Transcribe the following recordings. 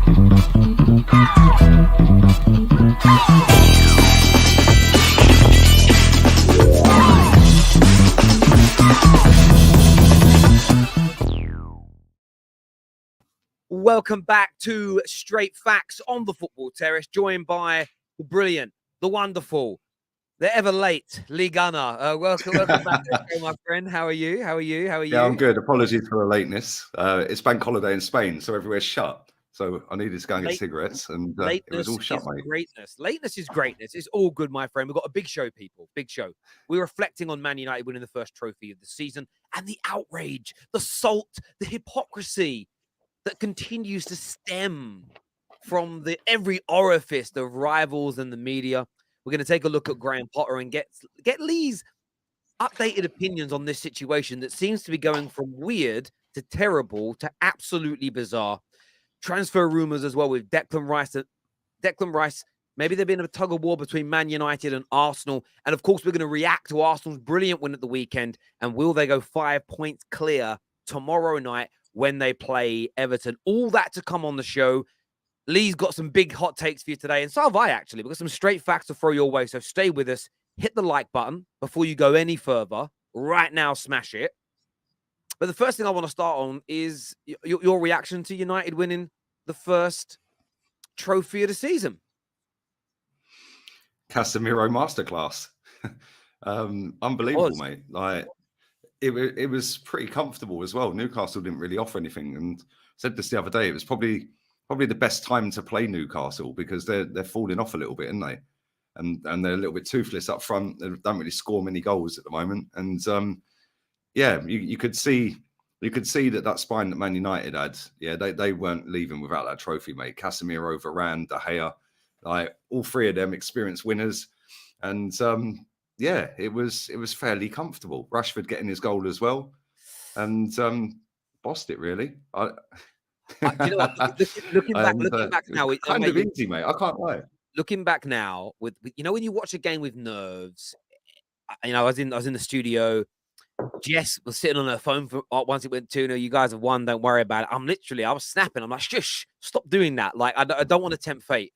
Welcome back to Straight Facts on the Football Terrace, joined by the brilliant, the wonderful, the ever late Lee Gunner. Welcome back to the show, my friend. How are you? Yeah, I'm good. Apologies for the lateness. It's bank holiday in Spain, so everywhere's shut. So I needed to go and get cigarettes, and it was all shut, mate. Lateness is greatness. It's all good, my friend. We've got a big show, people. Big show. We're reflecting on Man United winning the first trophy of the season and the outrage, the salt, the hypocrisy that continues to stem from every orifice of rivals and the media. We're going to take a look at Graham Potter and get Lee's updated opinions on this situation that seems to be going from weird to terrible to absolutely bizarre. Transfer rumors as well with Declan Rice. Maybe there's been a tug of war between Man United and Arsenal. And of course, we're going to react to Arsenal's brilliant win at the weekend. And will they go 5 points clear tomorrow night when they play Everton? All that to come on the show. Lee's got some big hot takes for you today, and so have I, actually. We've got some straight facts to throw your way, so stay with us. Hit the like button before you go any further. Right now, smash it. But the first thing I want to start on is your reaction to United winning the first trophy of the season. Casemiro masterclass. Unbelievable, mate. Like, it was pretty comfortable as well. Newcastle didn't really offer anything, and I said this the other day. It was probably the best time to play Newcastle because they're falling off a little bit, aren't they? And they're a little bit toothless up front. They don't really score many goals at the moment. And yeah, you could see that spine that Man United had. Yeah, they weren't leaving without that trophy, mate. Casemiro, Varane, De Gea, like all three of them experienced winners. And yeah, it was fairly comfortable. Rashford getting his goal as well, and bossed it really. You know what? Looking back now, it's kind of easy, mate. I can't lie. Looking back now, with when you watch a game with nerves, I was in the studio. Jess was sitting on her phone for once it went 2-0. You guys have won. Don't worry about it. I was snapping. I'm like, shush, stop doing that. Like, I don't want to tempt fate,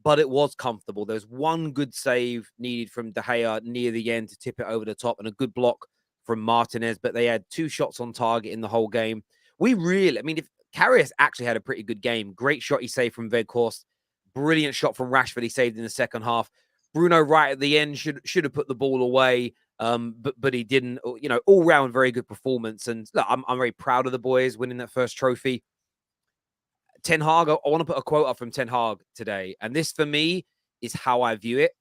but it was comfortable. There's one good save needed from De Gea near the end to tip it over the top, and a good block from Martinez. But they had 2 shots on target in the whole game. If Terrace actually had a pretty good game. Great shot he saved from Weghorst. Brilliant shot from Rashford he saved in the second half. Bruno right at the end should have put the ball away, but he didn't. All round very good performance. And look, I'm very proud of the boys winning that first trophy. Ten Hag, I want to put a quote up from Ten Hag today, and this for me is how I view it.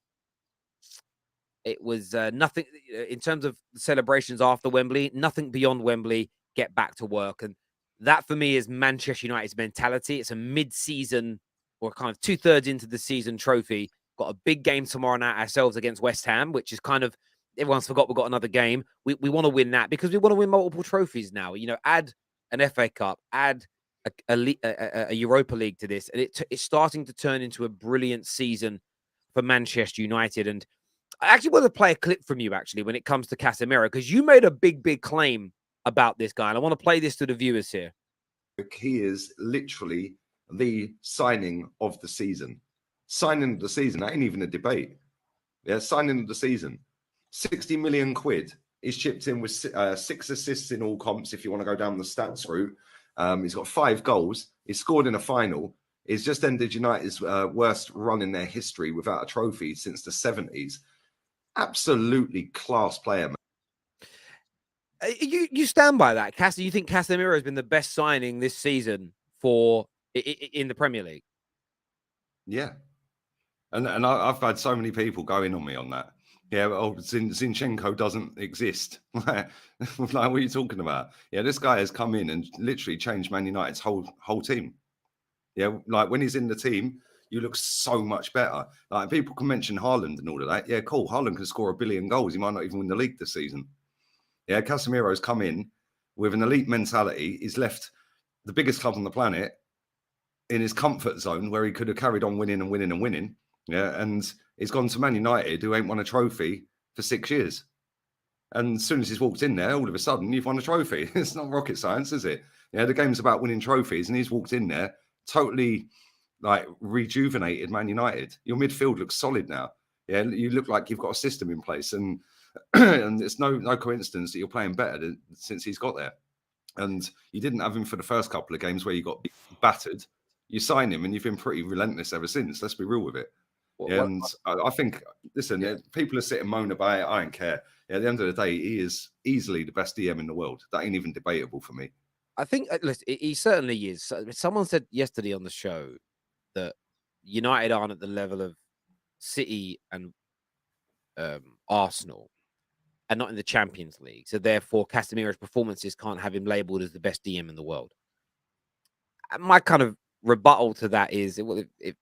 It was nothing in terms of celebrations after Wembley. Nothing beyond Wembley. Get back to work. And that, for me, is Manchester United's mentality. It's a mid-season or kind of 2/3 into the season trophy. Got a big game tomorrow night ourselves against West Ham, which is kind of, everyone's forgot we've got another game. We want to win that because we want to win multiple trophies now. Add an FA Cup, add a Europa League to this. And it's starting to turn into a brilliant season for Manchester United. And I actually want to play a clip from you, actually, when it comes to Casemiro, because you made a big claim about this guy, and I want to play this to the viewers here. He is literally the signing of the season. Signing of the season. That ain't even a debate. Yeah, signing of the season. 60 million quid. He's chipped in with 6 assists in all comps, if you want to go down the stats route. He's got 5 goals. He's scored in a final. He's just ended United's worst run in their history without a trophy since the 70s. Absolutely class player, man. You stand by that, Cassie? You think Casemiro has been the best signing this season in the Premier League? Yeah, and I've had so many people going on me on that. Yeah, Zinchenko doesn't exist. Like, what are you talking about? Yeah, this guy has come in and literally changed Man United's whole team. Yeah, like when he's in the team, you look so much better. Like, people can mention Haaland and all of that. Yeah, cool. Haaland can score 1 billion goals. He might not even win the league this season. Yeah, Casemiro's come in with an elite mentality. He's left the biggest club on the planet in his comfort zone where he could have carried on winning and winning and winning. Yeah, and he's gone to Man United, who ain't won a trophy for 6 years. And as soon as he's walked in there, all of a sudden, you've won a trophy. It's not rocket science, is it? Yeah, the game's about winning trophies, and he's walked in there totally like rejuvenated Man United. Your midfield looks solid now. Yeah, you look like you've got a system in place, and and it's no coincidence that you're playing better since he's got there. And you didn't have him for the first couple of games where you got battered. You sign him, and you've been pretty relentless ever since. Let's be real with it. And I think, listen, people are sitting moaning about it. I don't care. At the end of the day, he is easily the best DM in the world. That ain't even debatable for me. I think, listen, he certainly is. Someone said yesterday on the show that United aren't at the level of City and Arsenal, and not in the Champions League. So therefore, Casemiro's performances can't have him labelled as the best DM in the world. My kind of rebuttal to that is, if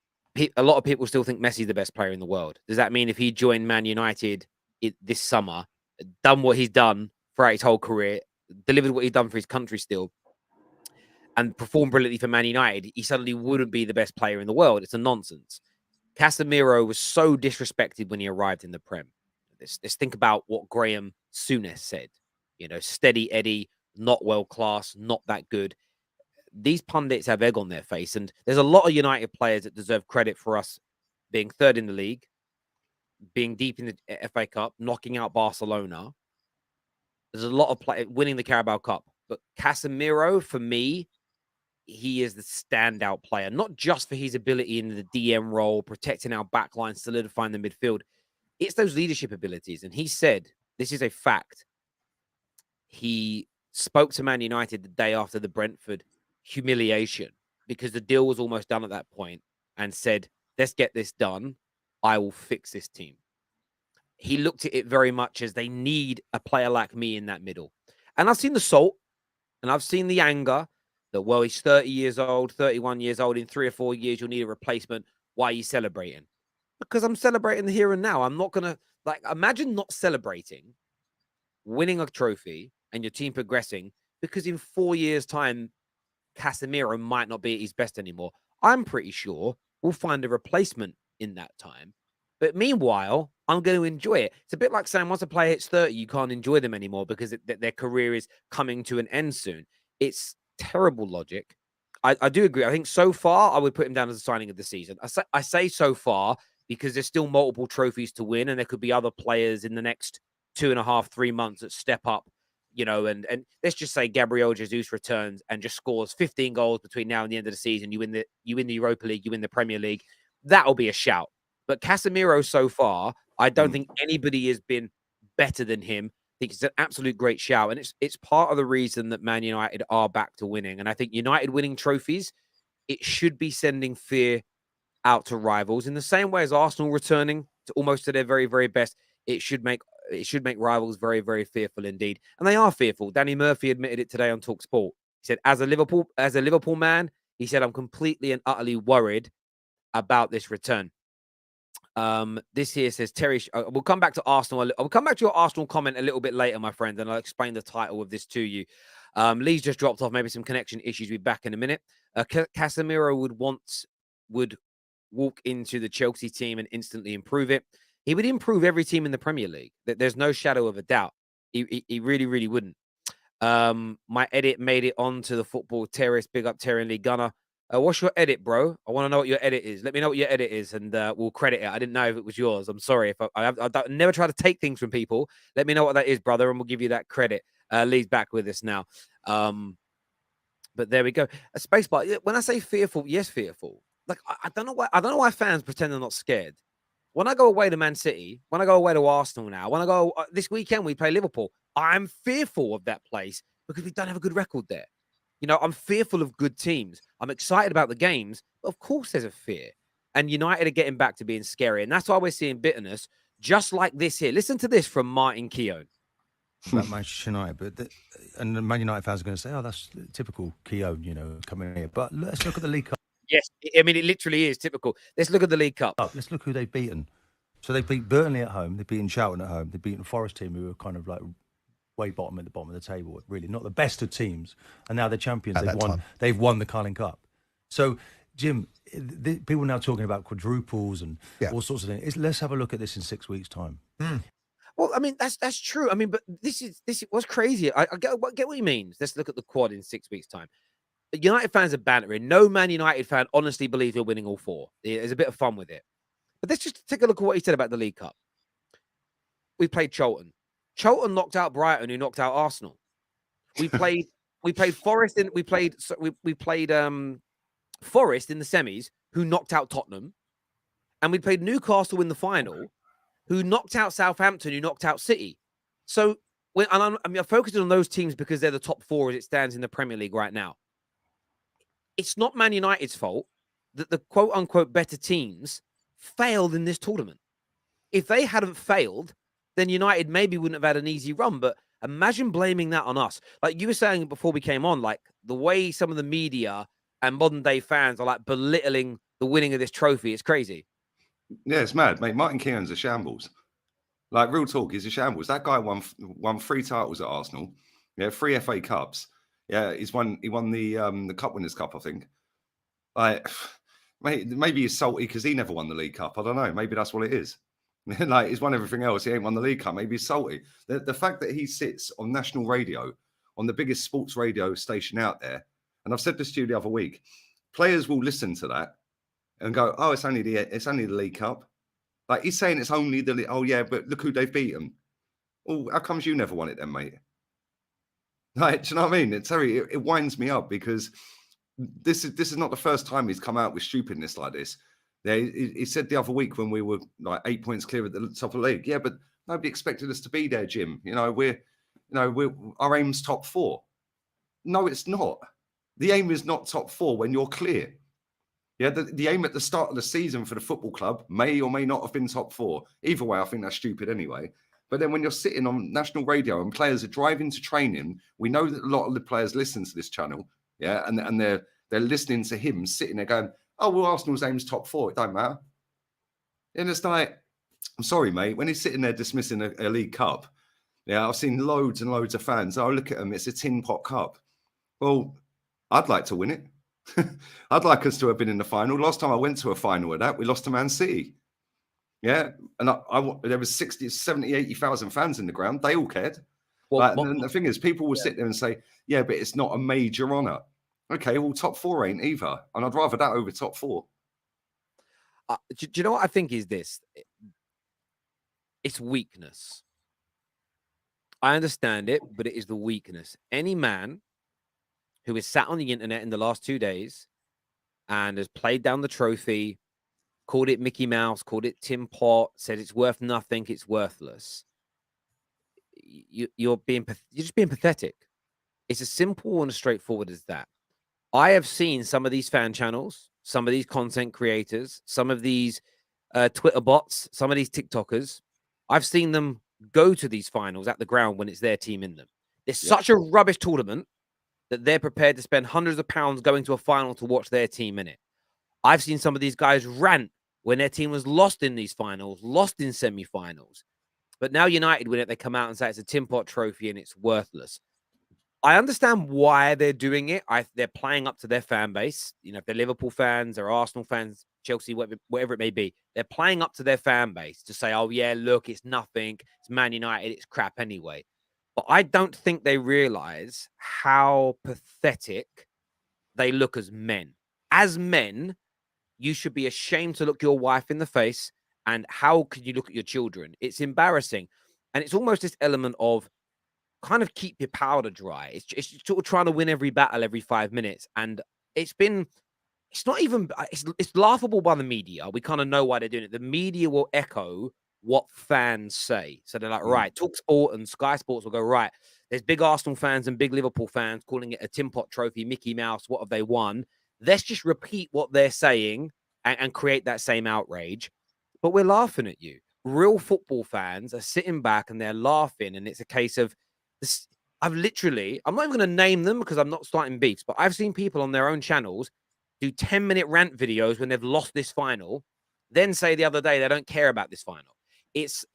a lot of people still think Messi's the best player in the world. Does that mean if he joined Man United this summer, done what he's done throughout his whole career, delivered what he's done for his country still, and performed brilliantly for Man United, he suddenly wouldn't be the best player in the world? It's a nonsense. Casemiro was so disrespected when he arrived in the Prem. Let's think about what Graham Souness said. Steady Eddie, not world class, not that good. These pundits have egg on their face, and there's a lot of United players that deserve credit for us being third in the league, being deep in the FA Cup, knocking out Barcelona. There's a lot of players winning the Carabao Cup, but Casemiro, for me, he is the standout player, not just for his ability in the DM role, protecting our backline, solidifying the midfield. It's those leadership abilities. And he said, this is a fact, he spoke to Man United the day after the Brentford humiliation, because the deal was almost done at that point, and said, let's get this done. I will fix this team. He looked at it very much as they need a player like me in that middle. And I've seen the salt, and I've seen the anger that, well, he's 30 years old, 31 years old. In 3 or 4 years, you'll need a replacement. Why are you celebrating? Because I'm celebrating the here and now. I'm not going to, imagine not celebrating, winning a trophy, and your team progressing, because in 4 years' time, Casemiro might not be at his best anymore. I'm pretty sure we'll find a replacement in that time. But meanwhile, I'm going to enjoy it. It's a bit like saying once a player hits 30, you can't enjoy them anymore because their career is coming to an end soon. It's terrible logic. I do agree. I think so far, I would put him down as the signing of the season. I say so far because there's still multiple trophies to win, and there could be other players in the next 2.5, 3 months that step up. And let's just say Gabriel Jesus returns and just scores 15 goals between now and the end of the season. You win the Europa League, you win the Premier League. That'll be a shout. But Casemiro so far, I don't think anybody has been better than him. I think it's an absolute great shout. And it's part of the reason that Man United are back to winning. And I think United winning trophies, it should be sending fear out to rivals in the same way as Arsenal returning to almost to their very, very best. It should make rivals very, very fearful indeed. And they are fearful. Danny Murphy admitted it today on TalkSport. He said, as a Liverpool man, he said, I'm completely and utterly worried about this return. This here says, Terrace, we'll come back to Arsenal. I'll come back to your Arsenal comment a little bit later, my friend, and I'll explain the title of this to you. Lee's just dropped off, maybe some connection issues. We'll be back in a minute. Casemiro would walk into the Chelsea team and instantly improve it. He would improve every team in the Premier League. There's no shadow of a doubt. He really, really wouldn't. My edit made it onto the football Terrace. Big up Terry and Lee Gunner. What's your edit, bro? I want to know what your edit is. Let me know what your edit is, and we'll credit it. I didn't know if it was yours. I'm sorry if I never try to take things from people. Let me know what that is, brother, and we'll give you that credit. Lee's back with us now. But there we go. A spacebar. When I say fearful, yes, fearful. Like I don't know why fans pretend they're not scared. When I go away to Man City, when I go away to Arsenal now, when I go this weekend, we play Liverpool. I'm fearful of that place because we don't have a good record there. I'm fearful of good teams. I'm excited about the games, but of course there's a fear. And United are getting back to being scary. And that's why we're seeing bitterness, just like this here. Listen to this from Martin Keown. About Manchester United, and the Man United fans are going to say, oh, that's typical Keown, coming here. But let's look at the League Cup. Yes, I mean, it literally is typical. Let's look at the League Cup. Let's look who they've beaten. So they beat Burnley at home. They've beaten Charlton at home. They've beaten Forest team, who were kind of like way bottom at the bottom of the table, really not the best of teams. And now they're champions. They've won the Carling Cup. So, Jim, people are now talking about quadruples and all sorts of things. Let's have a look at this in 6 weeks' time. Well, I mean, that's true. I mean, but this is what's crazy. I get what he means. Let's look at the quad in 6 weeks' time. United fans are bantering. No Man United fan honestly believes you're winning all 4. There's a bit of fun with it. But let's just take a look at what he said about the League Cup. We played Charlton. Charlton knocked out Brighton, who knocked out Arsenal. We played Forest in we played Forest in the semis, who knocked out Tottenham, and we played Newcastle in the final, who knocked out Southampton, who knocked out City. So I'm focusing on those teams because they're the top 4 as it stands in the Premier League right now. It's not Man United's fault that the quote unquote better teams failed in this tournament. If they hadn't failed, then United maybe wouldn't have had an easy run. But imagine blaming that on us. Like you were saying before we came on, like the way some of the media and modern day fans are like belittling the winning of this trophy. It's crazy. Yeah, it's mad, mate. Martin Keown's a shambles. Like, real talk, he's a shambles. That guy won 3 titles at Arsenal. Yeah, 3 FA Cups. Yeah, he won the Cup Winners' Cup, I think. Like, mate, maybe he's salty because he never won the League Cup. I don't know. Maybe that's what it is. Like, he's won everything else. He ain't won the League Cup. Maybe he's salty. The fact that he sits on national radio, on the biggest sports radio station out there, and I've said this to you the other week, players will listen to that and go, "Oh, it's only the League Cup." Like, he's saying it's only oh yeah, but look who they've beaten. Well, how comes you never won it then, mate? Like, do you know what I mean? It winds me up because this is not the first time he's come out with stupidness like this. Yeah, he said the other week when we were like 8 points clear at the top of the league. Yeah, but nobody expected us to be there, Jim. We're our aim's top 4. No, it's not. The aim is not top 4 when you're clear. Yeah, the aim at the start of the season for the football club may or may not have been top 4. Either way, I think that's stupid anyway. But then when you're sitting on national radio and players are driving to training, we know that a lot of the players listen to this channel, yeah, and they're listening to him sitting there going, "Oh, well, Arsenal's aim's top 4. It don't matter." And it's like, I'm sorry, mate, when he's sitting there dismissing a League Cup, yeah, I've seen loads and loads of fans. Oh, look at them, it's a tin pot cup. Well, I'd like to win it. I'd like us to have been in the final. Last time I went to a final with that, we lost to Man City. Yeah, and there was 60, 70, 80,000 fans in the ground. They all cared. Well, and the thing is, people will sit there and say, "Yeah, but it's not a major honour." Okay, well, top 4 ain't either, and I'd rather that over top 4. Do you know what I think is this? It's weakness. I understand it, but it is the weakness. Any man who is sat on the internet in the last 2 days and has played down the trophy, called it Mickey Mouse, called it Tim Pot, said it's worth nothing, it's worthless. You're just being pathetic. It's as simple and as straightforward as that. I have seen some of these fan channels, some of these content creators, some of these Twitter bots, some of these TikTokers. I've seen them go to these finals at the ground when it's their team in them. It's such a rubbish tournament that they're prepared to spend hundreds of pounds going to a final to watch their team in it. I've seen some of these guys rant when their team was lost in these finals, lost in semi-finals. But now United win it, they come out and say it's a tin pot trophy and it's worthless. I understand why they're doing it. They're playing up to their fan base. If they're Liverpool fans, they're Arsenal fans, Chelsea, whatever it may be. They're playing up to their fan base to say, "Oh, yeah, look, it's nothing. It's Man United. It's crap anyway." But I don't think they realize how pathetic they look as men. As men, you should be ashamed to look your wife in the face. And how could you look at your children? It's embarrassing. And it's almost this element of kind of keep your powder dry. It's sort of trying to win every battle every 5 minutes. And it's laughable by the media. We kind of know why they're doing it. The media will echo what fans say. So they're like, right, TalkSport and Sky Sports will go, right, there's big Arsenal fans and big Liverpool fans calling it a Tin Pot trophy, Mickey Mouse, what have they won? Let's just repeat what they're saying and create that same outrage. But we're laughing at you. Real football fans are sitting back and they're laughing. And it's a case of this. I'm not even going to name them because I'm not starting beefs, but I've seen people on their own channels do 10-minute rant videos when they've lost this final, then say the other day they don't care about this final. It's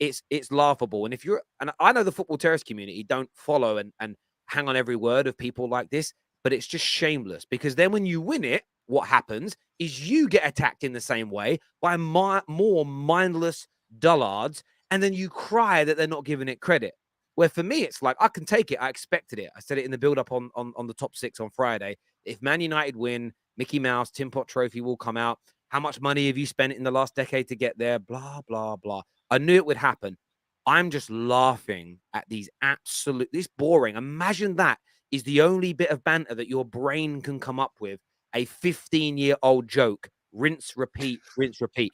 laughable. And I know the Football Terrace community don't follow and hang on every word of people like this, but it's just shameless because then when you win it, what happens is you get attacked in the same way by more mindless dullards, and then you cry that they're not giving it credit. Where for me, it's like, I can take it. I expected it. I said it in the build-up on the top 6 on Friday. If Man United win, Mickey Mouse, Tin Pot Trophy will come out. How much money have you spent in the last decade to get there? Blah, blah, blah. I knew it would happen. I'm just laughing at these this boring. Imagine that is the only bit of banter that your brain can come up with. A 15-year-old joke. Rinse, repeat, rinse, repeat.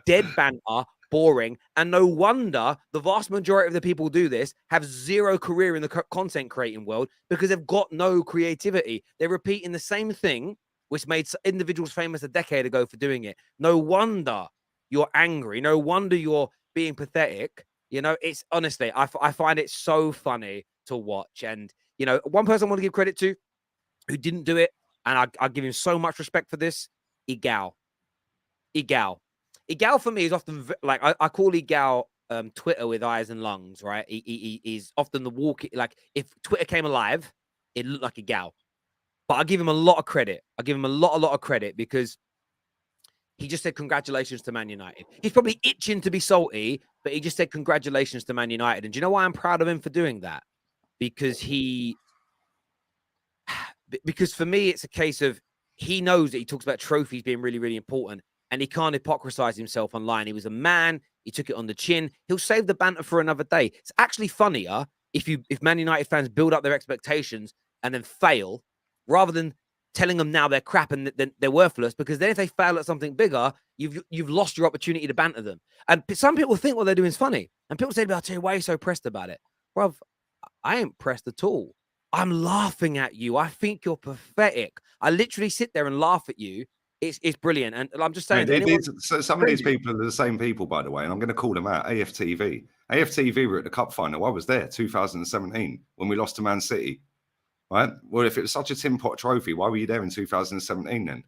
Dead banter, boring. And no wonder the vast majority of the people who do this have zero career in the content creating world because they've got no creativity. They're repeating the same thing, which made individuals famous a decade ago for doing it. No wonder you're angry. No wonder you're being pathetic. You know, it's honestly, I find it so funny to watch. And, you know, one person I want to give credit to who didn't do it, and I give him so much respect for this, Igal. Igal for me is often like, I call Igal Twitter with eyes and lungs, right? He's often the walking, like if Twitter came alive, it looked like Igal. But I give him a lot of credit. I give him a lot of credit because he just said congratulations to Man United. He's probably itching to be salty, but he just said congratulations to Man United. And do you know why I'm proud of him for doing that? Because because for me, it's a case of he knows that he talks about trophies being really, really important, and he can't hypocrisize himself online. He was a man. He took it on the chin. He'll save the banter for another day. It's actually funnier if Man United fans build up their expectations and then fail, rather than telling them now they're crap and they're worthless, because then if they fail at something bigger, you've lost your opportunity to banter them. And some people think what they're doing is funny. And people say, I'll tell you why you're so pressed about it. Bruv, I ain't pressed at all. I'm laughing at you. I think you're pathetic. I literally sit there and laugh at you. It's brilliant. And I'm just saying. Some of these people are the same people, by the way, and I'm going to call them out. AFTV. AFTV were at the cup final. I was there 2017 when we lost to Man City. Right. Well, if it was such a Tin Pot trophy, why were you there in 2017 then?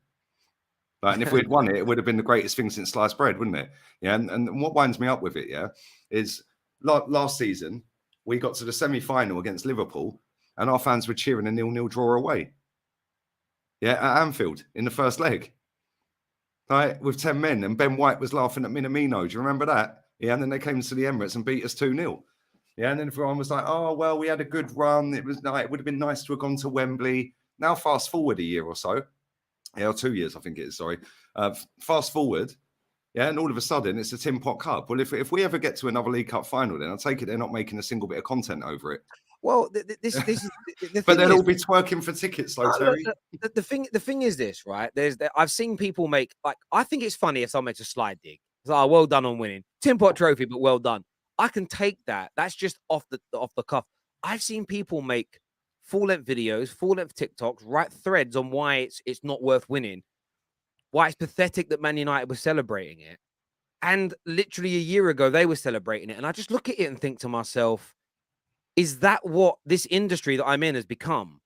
Like, and if we'd won it, it would have been the greatest thing since sliced bread, wouldn't it? Yeah. And what winds me up with it, yeah, is last season we got to the semi-final against Liverpool, and our fans were cheering a 0-0 draw away. Yeah, at Anfield in the first leg. Right, with 10 men, and Ben White was laughing at Minamino. Do you remember that? Yeah, and then they came to the Emirates and beat us 2-0. Yeah, and then everyone was like, oh, well, we had a good run. It would have been nice to have gone to Wembley. Now, fast forward a year or so. Yeah, or 2 years, I think it is, sorry. Fast forward. Yeah, and all of a sudden, it's a Tin Pot Cup. Well, if we ever get to another League Cup final, then I'll take it they're not making a single bit of content over it. Well, this is... But they'll all be twerking for tickets, though, Terry. The thing is this, right? I've seen people make... Like, I think it's funny if someone makes a slide dig. It's like, oh, well done on winning. Tin Pot trophy, but well done. I can take that. That's just off the cuff. I've seen people make full-length videos, full-length TikToks, write threads on why it's not worth winning, why it's pathetic that Man United was celebrating it. And literally a year ago, they were celebrating it. And I just look at it and think to myself, is that what this industry that I'm in has become?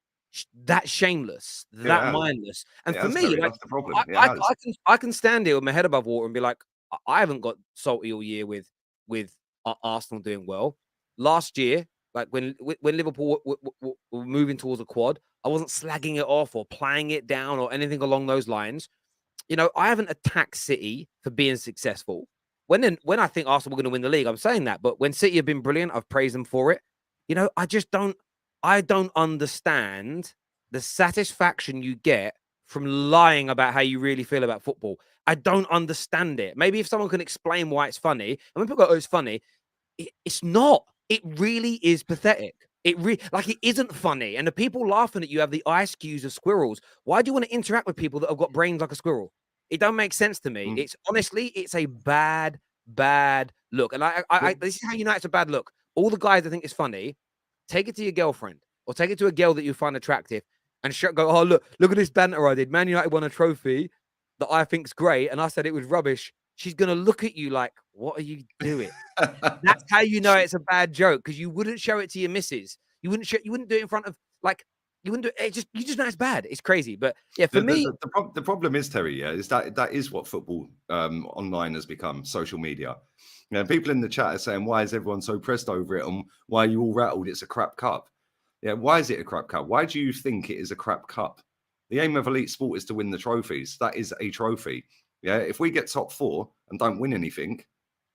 That shameless, that mindless. And for me, like, I can stand here with my head above water and be like, I haven't got salty all year with Arsenal doing well. Last year, like when Liverpool were moving towards a quad, I wasn't slagging it off or playing it down or anything along those lines. You know, I haven't attacked City for being successful. When I think Arsenal were going to win the league, I'm saying that. But when City have been brilliant, I've praised them for it. You know, I don't understand the satisfaction you get from lying about how you really feel about football. I don't understand it. Maybe if someone can explain why it's funny, and when people go, oh, it's funny, it's not. It really is pathetic. It isn't funny. And the people laughing at you have the IQs of squirrels. Why do you want to interact with people that have got brains like a squirrel? It don't make sense to me. It's honestly, it's a bad look. And this is how United's a bad look. All the guys that think it's funny, take it to your girlfriend or take it to a girl that you find attractive and go, oh, look at this banter I did. Man United won a trophy that I think's great. And I said it was rubbish. She's going to look at you like, what are you doing? That's how you know it's a bad joke, because you wouldn't show it to your missus. You wouldn't do it in front of, like, you wouldn't do it. You just know it's bad. It's crazy. But yeah, for me, the problem is, Terry, yeah, is that is what football online has become, social media. You know, people in the chat are saying, why is everyone so pressed over it? And why are you all rattled? It's a crap cup. Yeah, why is it a crap cup? Why do you think it is a crap cup? The aim of elite sport is to win the trophies. That is a trophy. Yeah, if we get top four and don't win anything,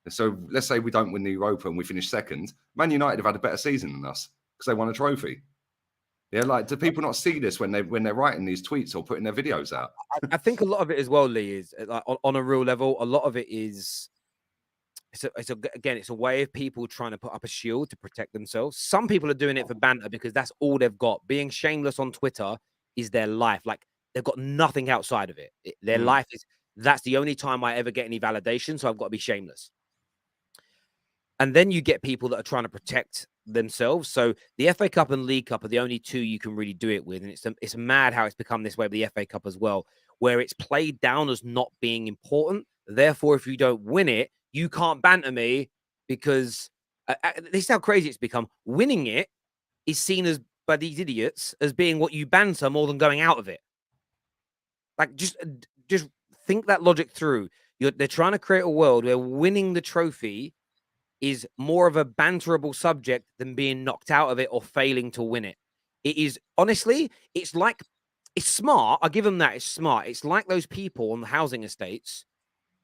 so let's say we don't win the Europa and we finish second, Man United have had a better season than us because they won a trophy. Yeah, like, do people not see this when they're writing these tweets or putting their videos out? I think a lot of it as well, Lee, is like on a real level. A lot of it is it's a way of people trying to put up a shield to protect themselves. Some people are doing it for banter because that's all they've got. Being shameless on Twitter is their life. Like they've got nothing outside of it. Their life is that's the only time I ever get any validation. So I've got to be shameless. And then you get people that are trying to protect themselves. So the FA Cup and League Cup are the only two you can really do it with. And it's mad how it's become this way with the FA Cup as well, where it's played down as not being important. Therefore, if you don't win it, you can't banter me because this is how crazy it's become. Winning it is seen as by these idiots as being what you banter more than going out of it. Like just think that logic through. They're trying to create a world where winning the trophy is more of a banterable subject than being knocked out of it or failing to win it. It is honestly, it's smart. I give them that. It's smart. It's like those people on the housing estates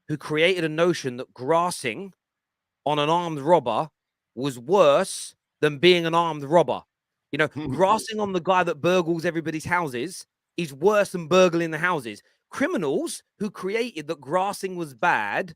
who created a notion that grassing on an armed robber was worse than being an armed robber. You know, grassing on the guy that burgles everybody's houses is worse than burgling the houses. Criminals who created that grassing was bad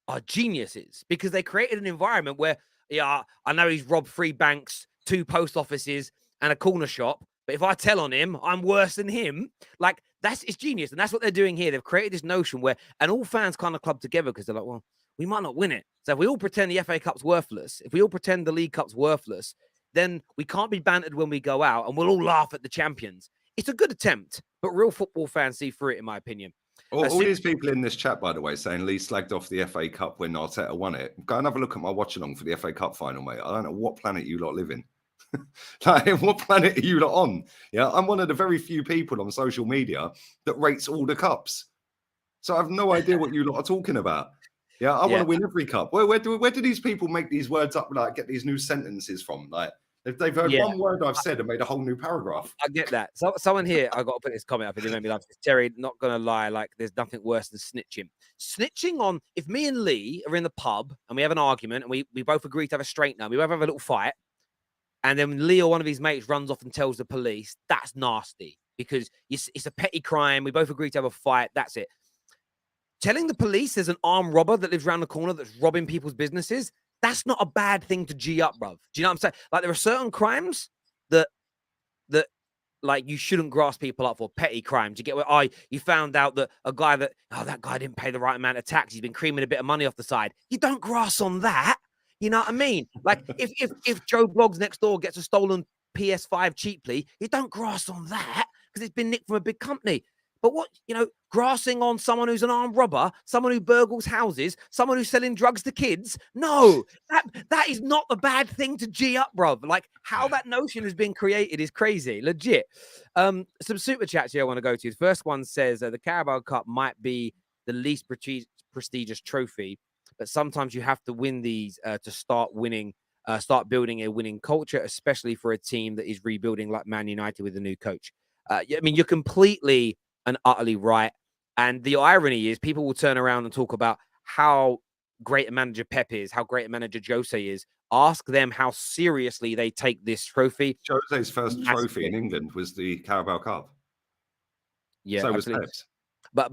are geniuses because they created an environment where, yeah, I know he's robbed 3 banks, 2 post offices, and a corner shop, but if I tell on him, I'm worse than him. Like it's genius, and that's what they're doing here. They've created this notion where, and all fans kind of club together because they're like, well, we might not win it. So if we all pretend the FA Cup's worthless, if we all pretend the League Cup's worthless, then we can't be bantered when we go out, and we'll all laugh at the champions. It's a good attempt, but real football fans see through it, in my opinion. All these people in this chat, by the way, saying Lee slagged off the FA Cup when Arteta won it. Go and have a look at my watch along for the FA Cup final, mate. I don't know what planet you lot live in. Like, what planet are you lot on? Yeah, I'm one of the very few people on social media that rates all the cups. So I have no idea what you lot are talking about. Yeah, I want to win every cup. Where do these people make these words up, like get these new sentences from? Like, if they've heard one word I've said and made a whole new paragraph. I get that. So someone here, I got to put this comment up. It made me laugh. Terry, not gonna lie, like there's nothing worse than snitching. Snitching on, if me and Lee are in the pub and we have an argument and we both agree to have a straightener, we both have a little fight, and then Lee or one of his mates runs off and tells the police, that's nasty because it's a petty crime. We both agree to have a fight. That's it. Telling the police there's an armed robber that lives around the corner that's robbing people's businesses, that's not a bad thing to G up, bruv. Do you know what I'm saying? Like, there are certain crimes that like, you shouldn't grass people up for. Petty crimes. You get where you found out that a guy that guy didn't pay the right amount of tax. He's been creaming a bit of money off the side. You don't grass on that. You know what I mean? Like, if Joe Bloggs next door gets a stolen PS5 cheaply, you don't grass on that because it's been nicked from a big company. But what, grassing on someone who's an armed robber, someone who burgles houses, someone who's selling drugs to kids? No, that is not the bad thing to G up, bruv. Like, how that notion has been created is crazy, legit. Some super chats here I want to go to. The first one says the Carabao Cup might be the least prestigious trophy, but sometimes you have to win these to start winning, start building a winning culture, especially for a team that is rebuilding like Man United with a new coach. I mean, you're completely and utterly right. And the irony is people will turn around and talk about how great a manager Pep is, how great a manager Jose is. Ask them how seriously they take this trophy. Jose's first trophy in England was the Carabao Cup. Yeah, so absolutely. was Pep's.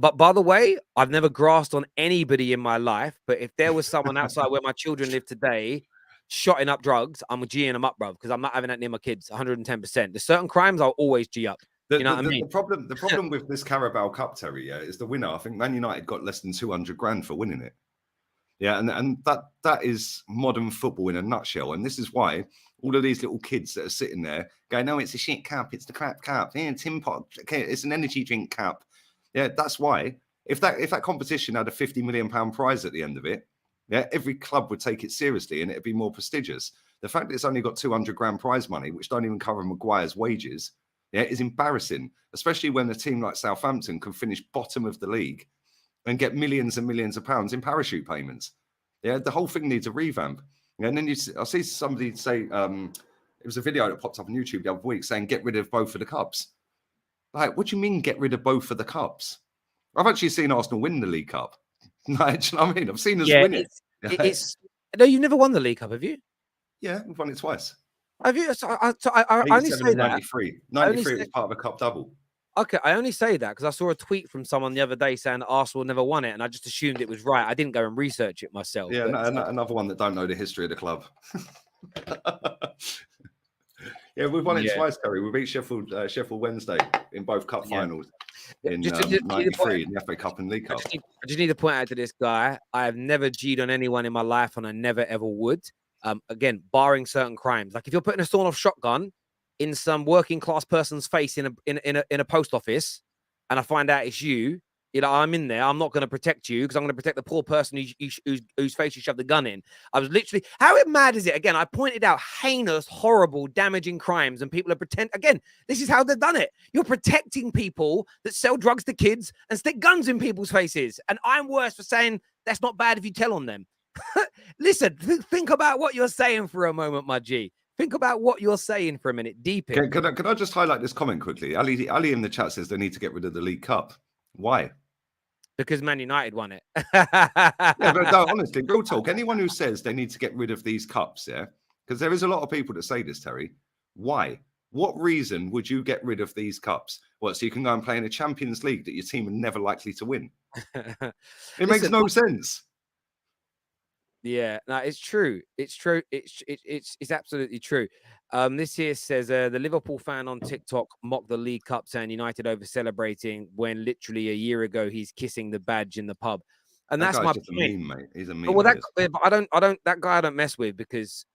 But by the way, I've never grassed on anybody in my life. But if there was someone outside where my children live today shotting up drugs, I'm G'ing them up, bro, because I'm not having that near my kids. 110%. There's certain crimes I'll always G up. You know what I mean? The problem with this Carabao Cup, Terry, is the winner. I think Man United got less than 200 grand for winning it. Yeah, and that is modern football in a nutshell. And this is why all of these little kids that are sitting there going, no, it's a shit cup, it's the crap cup, yeah, Tim Pot, okay, it's an energy drink cup. Yeah, that's why. If that competition had a £50 million prize at the end of it, yeah, every club would take it seriously and it'd be more prestigious. The fact that it's only got 200 grand prize money, which don't even cover Maguire's wages, yeah, is embarrassing, especially when a team like Southampton can finish bottom of the league and get millions and millions of pounds in parachute payments. Yeah, the whole thing needs a revamp. And then I see somebody say, it was a video that popped up on YouTube the other week saying, get rid of both of the cups. Like, what do you mean get rid of both of the cups? I've actually seen Arsenal win the League Cup. Like, do you know what I mean? I've seen us win it. No, you've never won the League Cup, have you? Yeah, we've won it twice. Have you? I only 87 say and that. 93. I only 93 say- was part of a cup double. Okay, I only say that because I saw a tweet from someone the other day saying that Arsenal never won it, and I just assumed it was right. I didn't go and research it myself. Yeah, but, another one that don't know the history of the club. Yeah, we've won it Yeah. twice, Terry. We beat Sheffield Wednesday in both cup Yeah. finals in Just- 93 in the FA Cup and League Cup. I just need to point out to this guy, I have never G'd on anyone in my life, and I never ever would. Again, barring certain crimes. Like if you're putting a sawn-off shotgun in some working class person's face in a post office, and I find out it's you, I'm in there. I'm not going to protect you because I'm going to protect the poor person whose face you shoved the gun in. I was literally, how mad is it? Again, I pointed out heinous, horrible, damaging crimes, and people are again, this is how they've done it. You're protecting people that sell drugs to kids and stick guns in people's faces. And I'm worse for saying that's not bad if you tell on them. Listen, think about what you're saying for a moment, my G. Think about what you're saying for a minute. Deep in. Can I just highlight this comment quickly? Ali in the chat says they need to get rid of the League Cup. Why? Because Man United won it. Yeah, but no, honestly, real talk. Anyone who says they need to get rid of these cups, yeah, because there is a lot of people that say this, Terry. Why? What reason would you get rid of these cups? What, so you can go and play in a Champions League that your team are never likely to win? It makes no sense. Yeah, no, it's true. It's true. It's absolutely true. This here says the Liverpool fan on TikTok mocked the League Cup, saying United over celebrating when literally a year ago he's kissing the badge in the pub, and that's my just point. a meme, mate. He's a meme. Well, but that guy I don't mess with because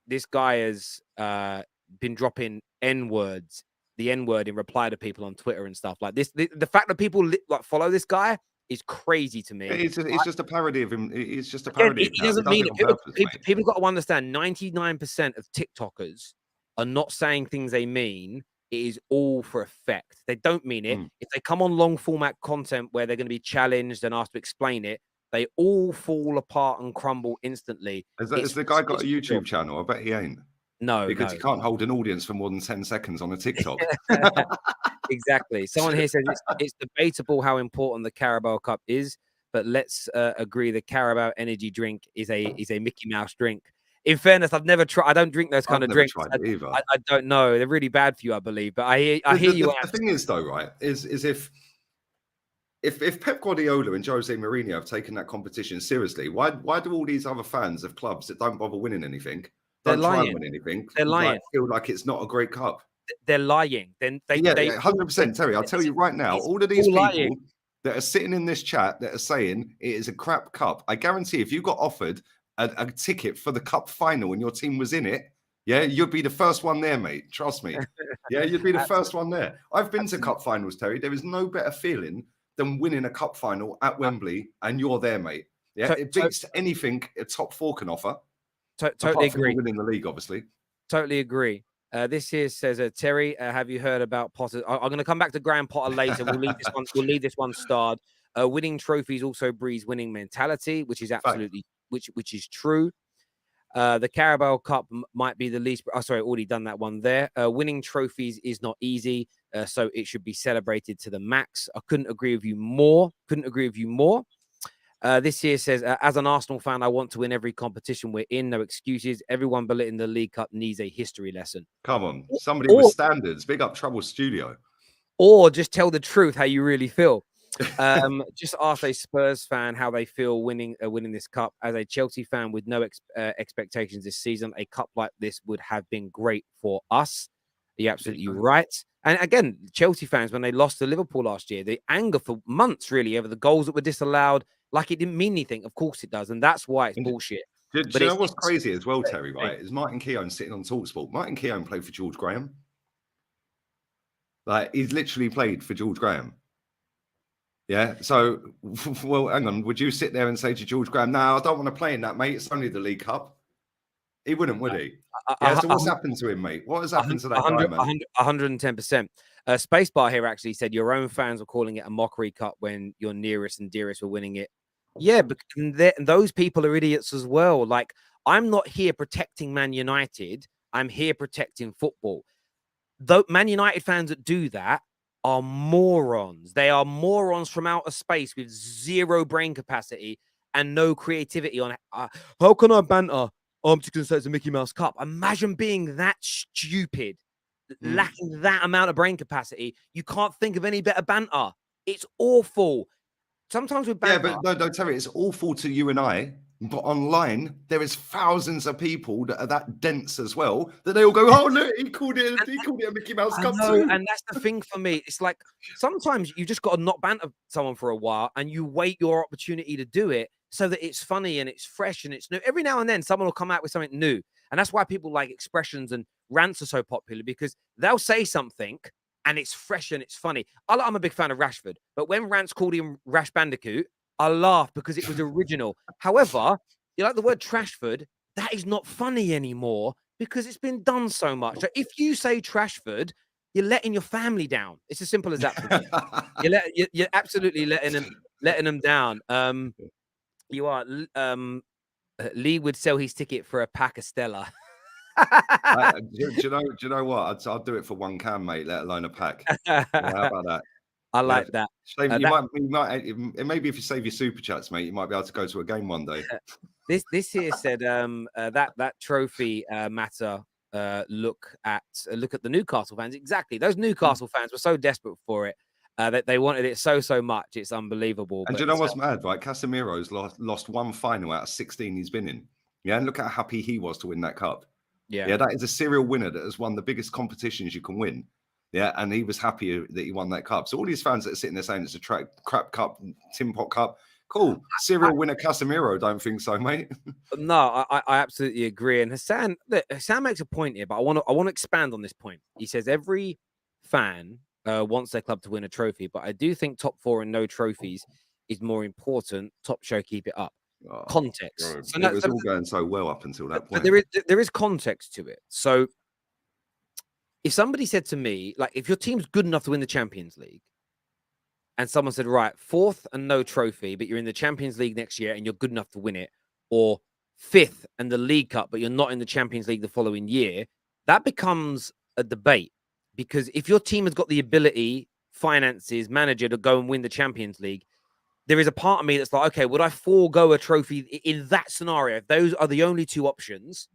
this guy has been dropping N-words, the N-word in reply to people on Twitter and stuff like this. The fact that people like follow this guy is crazy to me. It's just a parody of him. It's just a parody. He doesn't mean it. People got to understand 99% of TikTokers are not saying things they mean. It is all for effect. They don't mean it. If they come on long format content where they're going to be challenged and asked to explain it, they all fall apart and crumble instantly. Has the guy got a YouTube channel? I bet he ain't. No, because he can't hold an audience for more than 10 seconds on a TikTok. Exactly. Someone here says it's debatable how important the Carabao Cup is, but let's agree the Carabao energy drink is a Mickey Mouse drink. In fairness, I've never tried. I don't drink those kind of drinks. I don't know. They're really bad for you, I believe. But I hear you. The thing is, though, right, is if Pep Guardiola and Jose Mourinho have taken that competition seriously, why do all these other fans of clubs that don't bother winning anything, don't try and win anything, they're lying, feel like it's not a great cup? They're lying. Then they 100%, Terry. I'll tell you right now, all of these people that are sitting in this chat that are saying it is a crap cup, I guarantee if you got offered a ticket for the cup final and your team was in it, yeah, you'd be the first one there, mate. Trust me. Yeah, you'd be the first one there. I've been to cup finals, Terry. There is no better feeling than winning a cup final at Wembley and you're there, mate. Yeah, it beats anything a top four can offer. Totally agree. Winning the league, obviously. Totally agree. This here says, Terry, have you heard about Potter? I'm going to come back to Graham Potter later. We'll leave this one. We'll leave this one starred. Winning trophies also breeds winning mentality, which is absolutely which is true. The Carabao Cup might be the least. Oh, sorry, already done that one there. Winning trophies is not easy, so it should be celebrated to the max. I couldn't agree with you more. This here says, as an Arsenal fan, I want to win every competition we're in. No excuses. Everyone belittling the League Cup needs a history lesson. Come on, somebody with standards. Big up Trouble Studio. Or just tell the truth how you really feel. Just ask a Spurs fan how they feel winning this cup. As a Chelsea fan with no expectations this season, a cup like this would have been great for us. You're absolutely right. And again, Chelsea fans, when they lost to Liverpool last year, the anger for months really over the goals that were disallowed, like it didn't mean anything. Of course it does, and that's why it's bullshit. Do you know what's crazy as well, Terry? Right, is Martin Keown sitting on TalkSport. Martin Keown played for George Graham. Like he's literally played for George Graham. Yeah. So, well, hang on. Would you sit there and say to George Graham, "No, I don't want to play in that, mate. It's only the League Cup." He wouldn't, would he? So what's happened to him, mate? What has happened to that guy, man? 110%. Spacebar here actually said your own fans were calling it a mockery cup when your nearest and dearest were winning it. Yeah, but those people are idiots as well. Like, I'm not here protecting Man United. I'm here protecting football. Though Man United fans that do that are morons. They are morons from outer space with zero brain capacity and no creativity on how can I banter? I'm just going to say it's a Mickey Mouse Cup. Imagine being that stupid, lacking that amount of brain capacity. You can't think of any better banter. It's awful. Sometimes with banter... Yeah, but no, Terry, it's awful to you and I. But online, there is thousands of people that are that dense as well that they all go, "Oh look, he called it a Mickey Mouse Cup too." And that's the thing for me. It's like sometimes you just got to not banter someone for a while, and you wait your opportunity to do it so that it's funny and it's fresh and it's new. Every now and then, someone will come out with something new, and that's why people like expressions and rants are so popular, because they'll say something and it's fresh and it's funny. I'm a big fan of Rashford, but when Rance called him Rash Bandicoot, I laughed because it was original. However, you like the word Trashford, that is not funny anymore because it's been done so much. So if you say Trashford, you're letting your family down. It's as simple as that for me. You're absolutely letting them down. You are. Lee would sell his ticket for a pack of Stella. Do you know what? I'll do it for one can, mate, let alone a pack. Yeah, how about that? I like that. Shame, maybe if you save your super chats, mate, you might be able to go to a game one day. This here said that trophy matter. Look at the Newcastle fans. Exactly, those Newcastle fans were so desperate for it that they wanted it so much. It's unbelievable. And do you know what's mad? Right, Casemiro's lost one final out of 16 he's been in. Yeah, and look how happy he was to win that cup. Yeah, that is a serial winner that has won the biggest competitions you can win. Yeah, and he was happy that he won that cup. So all these fans that are sitting there saying it's a crap cup, tin pot cup, cool. Serial winner Casemiro, don't think so, mate. No, I absolutely agree. And Hassan makes a point here, but I want to expand on this point. He says every fan wants their club to win a trophy, but I do think top four and no trophies is more important. Top show, keep it up. Context. So it was all going so well up until that point. But there is context to it. So if somebody said to me, like, if your team's good enough to win the Champions League, and someone said, right, fourth and no trophy, but you're in the Champions League next year and you're good enough to win it, or fifth and the League Cup, but you're not in the Champions League the following year, that becomes a debate. Because if your team has got the ability, finances, manager to go and win the Champions League, there is a part of me that's like, okay, would I forego a trophy in that scenario? If those are the only two options,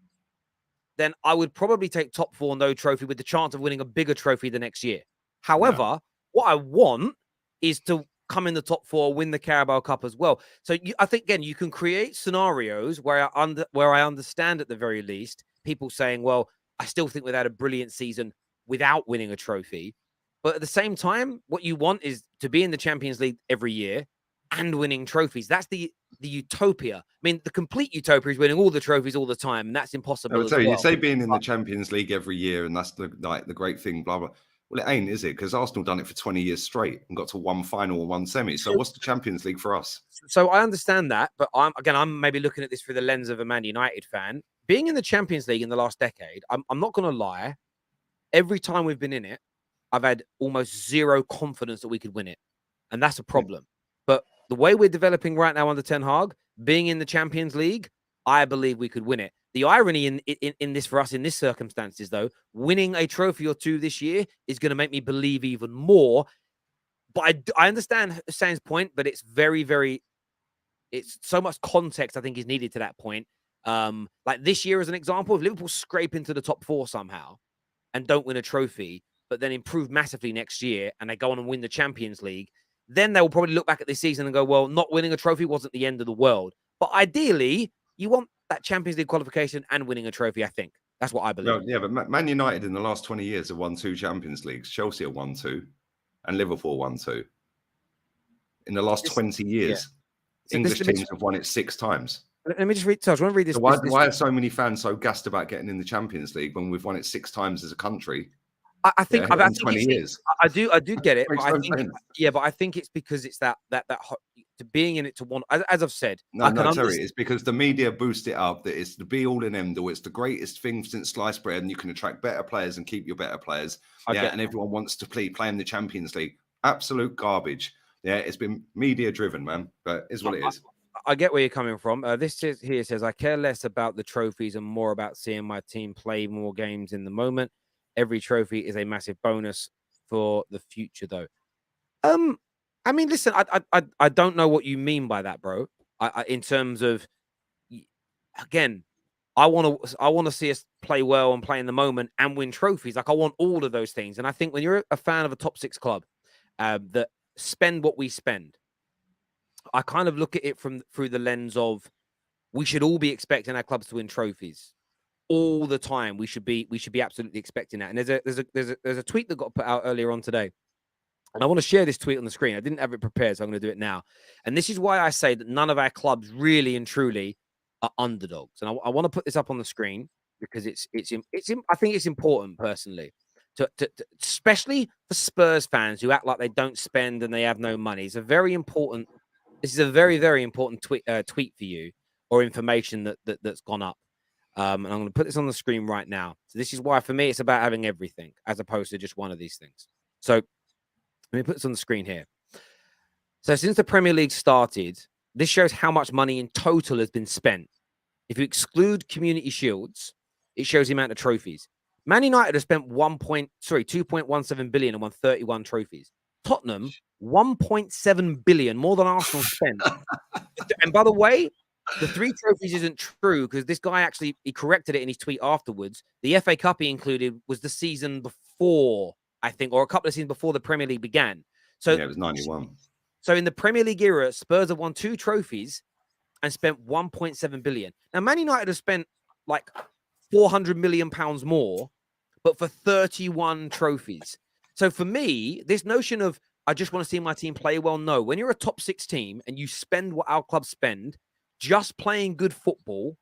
then I would probably take top four, no trophy, with the chance of winning a bigger trophy the next year. However, what I want is to come in the top four, win the Carabao Cup as well. So I think, again, you can create scenarios where I understand at the very least people saying, well, I still think we've had a brilliant season without winning a trophy. But at the same time, what you want is to be in the Champions League every year and winning trophies. That's the utopia. I mean, the complete utopia is winning all the trophies all the time, and that's impossible. You say being in the Champions League every year, and that's the great thing, blah blah. Well, it ain't, is it? Because Arsenal done it for 20 years straight and got to one final and one semi. So what's the Champions League for us? So I understand that, but I'm maybe looking at this through the lens of a Man United fan. Being in the Champions League in the last decade, I'm not going to lie. Every time we've been in it, I've had almost zero confidence that we could win it, and that's a problem. But the way we're developing right now under Ten Hag, being in the Champions League, I believe we could win it. The irony in this for us in this circumstances, though, winning a trophy or two this year is going to make me believe even more. But I understand Hassan's point, but it's it's so much context I think is needed to that point. Like this year as an example, if Liverpool scrape into the top four somehow and don't win a trophy, but then improve massively next year and they go on and win the Champions League, then they will probably look back at this season and go, well, not winning a trophy wasn't the end of the world. But ideally, you want that Champions League qualification and winning a trophy, I think. That's what I believe. No, yeah, but Man United in the last 20 years have won 2 Champions Leagues. Chelsea have won 2 and Liverpool won 2. In the last 20 years, English teams have won it 6 times. Let me just read. So I want to read this. So why are so many fans so gassed about getting in the Champions League when we've won it 6 times as a country? I think in 20 years. I do get it. But I think it's because it's that to being in it to want. As I've said, no, Terry, it's because the media boost it up that it's the be all and end all. It's the greatest thing since sliced bread, and you can attract better players and keep your better players. And everyone wants to play in the Champions League. Absolute garbage. Yeah, it's been media driven, man. But it's what it is. I get where you're coming from. This here says, I care less about the trophies and more about seeing my team play more games in the moment. Every trophy is a massive bonus for the future, though. I mean, listen, I don't know what you mean by that, bro. In terms of, again, I want to see us play well and play in the moment and win trophies. Like I want all of those things. And I think when you're a fan of a top 6 club that spend what we spend, I kind of look at it through the lens of we should all be expecting our clubs to win trophies all the time. We should be absolutely expecting that. And there's a tweet that got put out earlier on today. And I want to share this tweet on the screen. I didn't have it prepared, so I'm going to do it now. And this is why I say that none of our clubs really and truly are underdogs. And I want to put this up on the screen because I think it's important personally to especially for Spurs fans who act like they don't spend and they have no money. This is a very, very important tweet for you, or information that's gone up. And I'm going to put this on the screen right now. So this is why, for me, it's about having everything as opposed to just one of these things. So let me put this on the screen here. So since the Premier League started, this shows how much money in total has been spent. If you exclude Community Shields, it shows the amount of trophies. Man United have spent 2.17 billion and won 31 trophies. Tottenham, 1.7 billion, more than Arsenal spent. And by the way, the 3 trophies isn't true because this guy he corrected it in his tweet afterwards. The FA Cup he included was the season before, I think, or a couple of seasons before the Premier League began. So yeah, it was 91. So in the Premier League era, Spurs have won 2 trophies and spent 1.7 billion. Now, Man United have spent like 400 million pounds more, but for 31 trophies. So for me, this notion of I just want to see my team play well. No, when you're a top 6 team and you spend what our clubs spend, just playing good football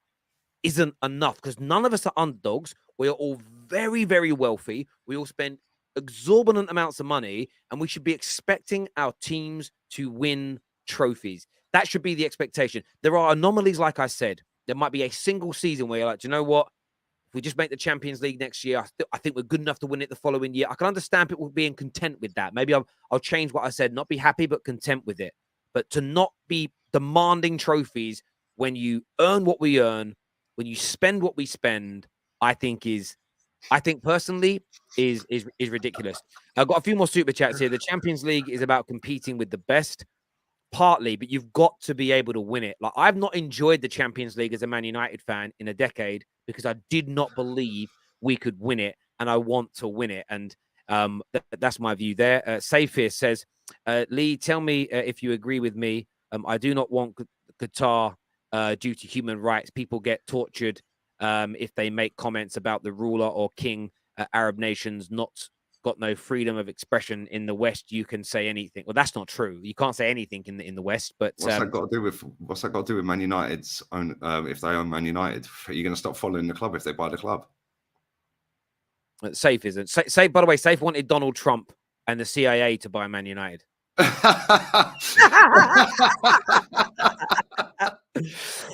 isn't enough because none of us are underdogs. We are all very, very wealthy. We all spend exorbitant amounts of money, and we should be expecting our teams to win trophies. That should be the expectation. There are anomalies, like I said. There might be a single season where you're like, do you know what? If we just make the Champions League next year, I think we're good enough to win it the following year. I can understand people being content with that. Maybe I'll change what I said, not be happy, but content with it. But to not be demanding trophies when you earn what we earn, when you spend what we spend, I think personally is ridiculous. I've got a few more super chats here. The Champions League is about competing with the best, partly, but you've got to be able to win it. Like I've not enjoyed the Champions League as a Man United fan in a decade because I did not believe we could win it, and I want to win it. And that's my view there. Safe here says, Lee, tell me if you agree with me. I do not want Qatar due to human rights. People get tortured if they make comments about the ruler or king. Arab nations got no freedom of expression. In the West, you can say anything. Well, that's not true. You can't say anything in the West. But what's that got to do with Man United's own? If they own Man United, are you going to stop following the club if they buy the club? Safe isn't. Safe, by the way, Safe wanted Donald Trump and the CIA to buy Man United.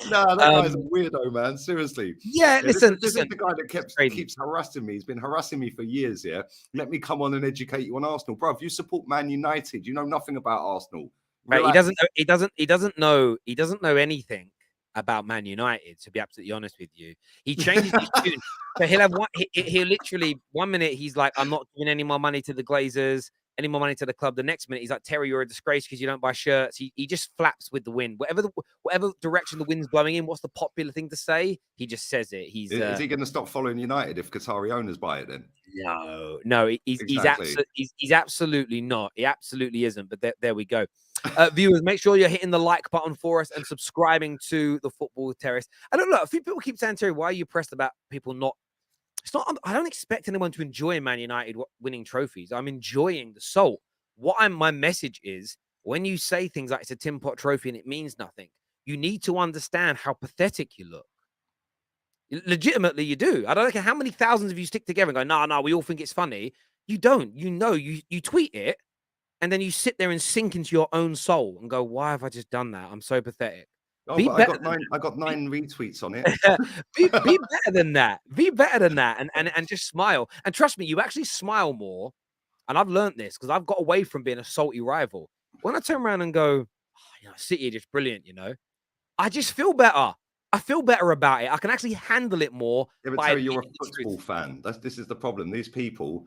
No, that guy's a weirdo, man. Seriously. Yeah, listen. This is the guy that keeps harassing me. He's been harassing me for years. Yeah, let me come on and educate you on Arsenal, bro. If you support Man United, you know nothing about Arsenal. Right? He doesn't know anything about Man United. To be absolutely honest with you, he changes his tune. So he'll have he'll literally 1 minute he's like, I'm not giving any more money to the Glazers, any more money to the club. The next minute he's like, Terry, you're a disgrace because you don't buy shirts. He just flaps with the wind. Whatever direction the wind's blowing in, what's the popular thing to say? He just says it. Is he going to stop following United if Qatari owners buy it then? No, he's absolutely not. He absolutely isn't. But there we go. Viewers, make sure you're hitting the like button for us and subscribing to the Football Terrace. I don't know. A few people keep saying, Terry, why are you pressed about people not? It's not. I don't expect anyone to enjoy Man United winning trophies. I'm enjoying the salt. My message is, when you say things like it's a tin pot trophy and it means nothing, you need to understand how pathetic you look. Legitimately, you do. I don't care how many thousands of you stick together and go, no, we all think it's funny. You don't. You tweet it, and then you sit there and sink into your own soul and go, why have I just done that? I'm so pathetic. I got 9 retweets on it. be better than that. Be better than that, and just smile. And trust me, you actually smile more. And I've learned this because I've got away from being a salty rival. When I turn around and go, City are just brilliant, I just feel better. I feel better about it. I can actually handle it more. Yeah, but Terry, you're a football fan. This is the problem. These people,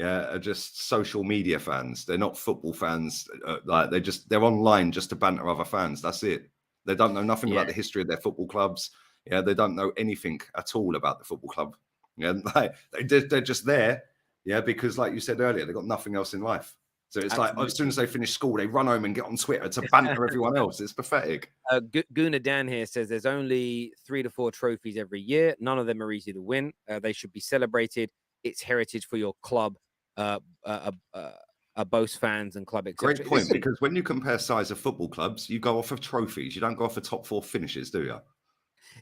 are just social media fans. They're not football fans. They're online just to banter other fans. That's it. They don't know nothing about the history of their football clubs. Yeah, they don't know anything at all about the football club. Yeah, they're just there. Yeah, because like you said earlier, they've got nothing else in life. So it's Absolutely. like as soon as they finish school, they run home and get on Twitter to banter everyone else. It's pathetic. Guna Dan here says there's only 3 to 4 trophies every year. None of them are easy to win. They should be celebrated. It's heritage for your club, both fans and club, etc. Great point, because when you compare size of football clubs, you go off of trophies. You don't go off of top 4 finishes, do you?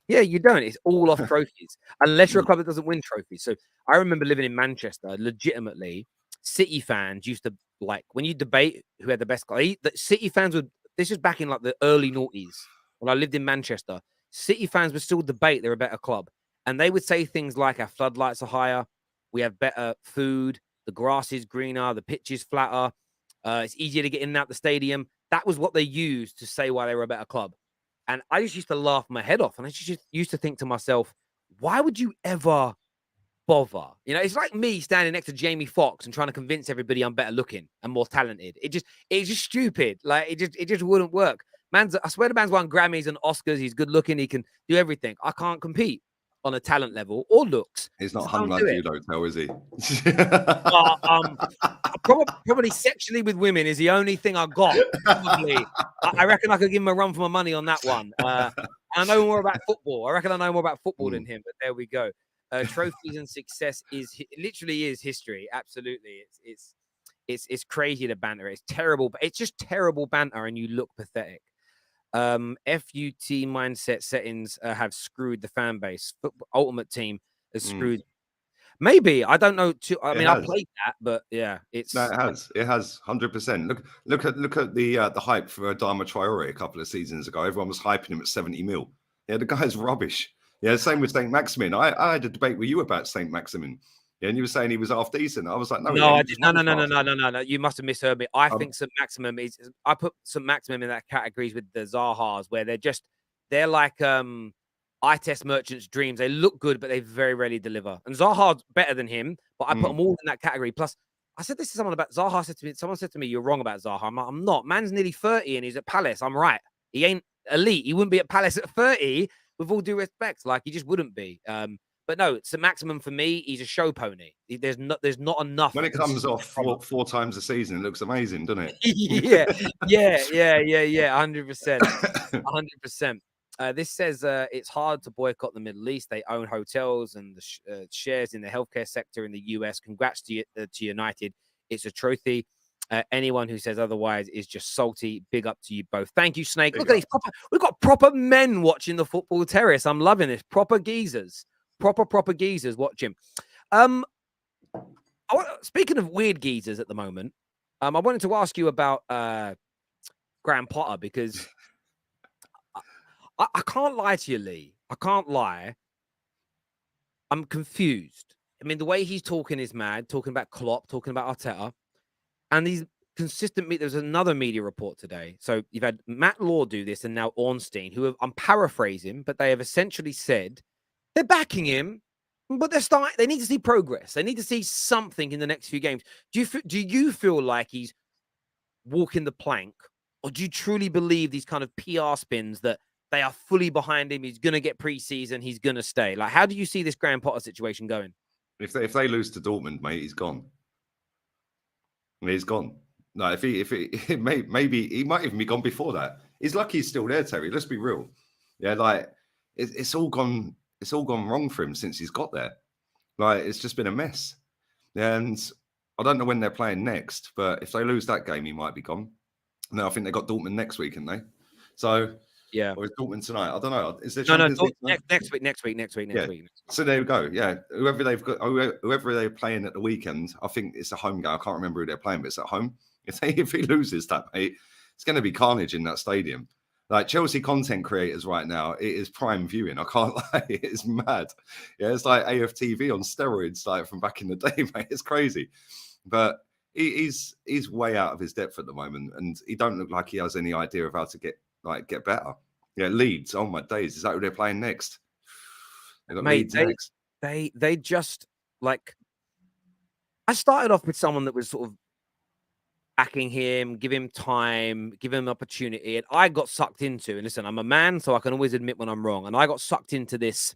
Yeah, you don't. It's all off trophies, unless you're a club that doesn't win trophies. So I remember living in Manchester, legitimately, City fans used to, like, when you debate who had the best club, the City fans would, this is back in like the early noughties, when I lived in Manchester, City fans would still debate they're a better club. And they would say things like our floodlights are higher, we have better food, the grass is greener, the pitch is flatter, it's easier to get in and out the stadium. That was what they used to say why they were a better club. And I just used to laugh my head off. And I just used to think to myself, why would you ever bother? You know, it's like me standing next to Jamie Foxx and trying to convince everybody I'm better looking and more talented. It's just stupid. Like it just wouldn't work. I swear the man's won Grammys and Oscars. He's good looking. He can do everything. I can't compete on a talent level or looks. He's not hung like you, though, is he? Probably sexually with women is the only thing I got. Probably. I reckon I could give him a run for my money on that one. I know more about football. I reckon I know more about football than him, but there we go. Trophies and success literally is history. Absolutely. It's crazy to banter. It's terrible, but it's just terrible banter and you look pathetic. FUT mindset settings have screwed the fan base. Ultimate Team has screwed. Maybe, I don't know. I mean, I played that, but yeah, it has 100%. Look at the hype for Adama Traore a couple of seasons ago. Everyone was hyping him at 70 mil. Yeah, the guy's rubbish. Yeah, same with Saint Maximin. I had a debate with you about Saint Maximin. Yeah, and you were saying he was half decent. I was like, no. No. You must have misheard me. I think St. Maximum is. I put St. Maximum in that categories with the Zahas, where they're like eye test merchants' dreams. They look good, but they very rarely deliver. And Zaha's better than him, but I put them all in that category. Plus, I said this to someone about Zaha. Someone said to me, "You're wrong about Zaha." I'm like, I'm not. Man's nearly 30 and he's at Palace. I'm right. He ain't elite. He wouldn't be at Palace at 30. With all due respect, like he just wouldn't be. But no, it's a maximum for me. He's a show pony. There's not enough. When it comes off four times a season, it looks amazing, doesn't it? yeah. 100%. 100%. This says it's hard to boycott the Middle East. They own hotels and the shares in the healthcare sector in the US. Congrats to United. It's a trophy. Anyone who says otherwise is just salty. Big up to you both. Thank you, Snake. Look at these we've got proper men watching the football terrace. I'm loving this. Proper geezers. Proper geezers watching. Speaking of weird geezers at the moment, I wanted to ask you about Graham Potter, because I can't lie to you, Lee. I can't lie. I'm confused. I mean, the way he's talking is mad. Talking about Klopp, talking about Arteta. And these consistent, there's another media report today. So you've had Matt Law do this and now Ornstein, who I'm paraphrasing, but they have essentially said they're backing him, but they need to see progress. They need to see something in the next few games. Do you feel like he's walking the plank, or do you truly believe these kind of PR spins that they are fully behind him? He's going to get preseason. He's going to stay. Like, how do you see this Graham Potter situation going? If they lose to Dortmund, mate, he's gone. He's gone. No, maybe he might even be gone before that. He's lucky he's still there, Terry. Let's be real. Yeah, like it's all gone. It's all gone wrong for him since he's got there. Like, it's just been a mess. And I don't know when they're playing next, but if they lose that game, he might be gone. No, I think they got Dortmund next week, haven't they? So yeah, or is Dortmund tonight? I don't know. Is there next week? So there we go. Yeah, whoever they're playing at the weekend, I think it's a home game. I can't remember who they're playing, but it's at home. If he loses that, mate, it's going to be carnage in that stadium. Like, Chelsea content creators right now, it is prime viewing. I can't lie, it is mad. Yeah, it's like AFTV on steroids, like from back in the day, mate. It's crazy, but he's way out of his depth at the moment, and he don't look like he has any idea of how to get better. Yeah, Leeds. Oh my days, is that who they're playing next? They got Leeds next. They just, like, I started off with someone that was sort of backing him, give him time, give him opportunity. And I got sucked into, and listen, I'm a man, so I can always admit when I'm wrong. And I got sucked into this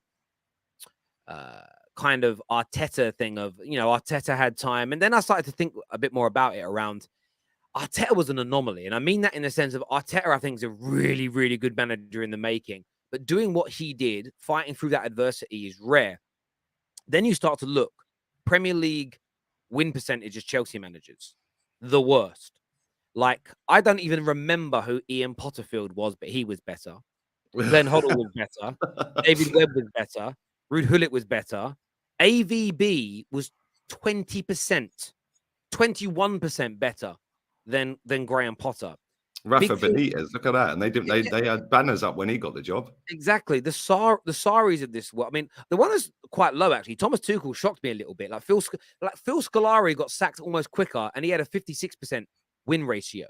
kind of Arteta thing of, Arteta had time. And then I started to think a bit more about it around Arteta was an anomaly. And I mean that in the sense of Arteta, I think, is a really, really good manager in the making. But doing what he did, fighting through that adversity, is rare. Then you start to look, Premier League win percentage as Chelsea managers, the worst. Like, I don't even remember who Ian Potterfield was, but he was better. Glenn Hoddle was better. David Webb was better. Ruud Gullit was better. AVB was 20%, 21% better than Graham Potter. Rafa Benitez, look at that. And they had banners up when he got the job. Exactly. The Saris of this, I mean, the one that's quite low, actually. Thomas Tuchel shocked me a little bit. Like Phil Scolari got sacked almost quicker, and he had a 56% win ratio.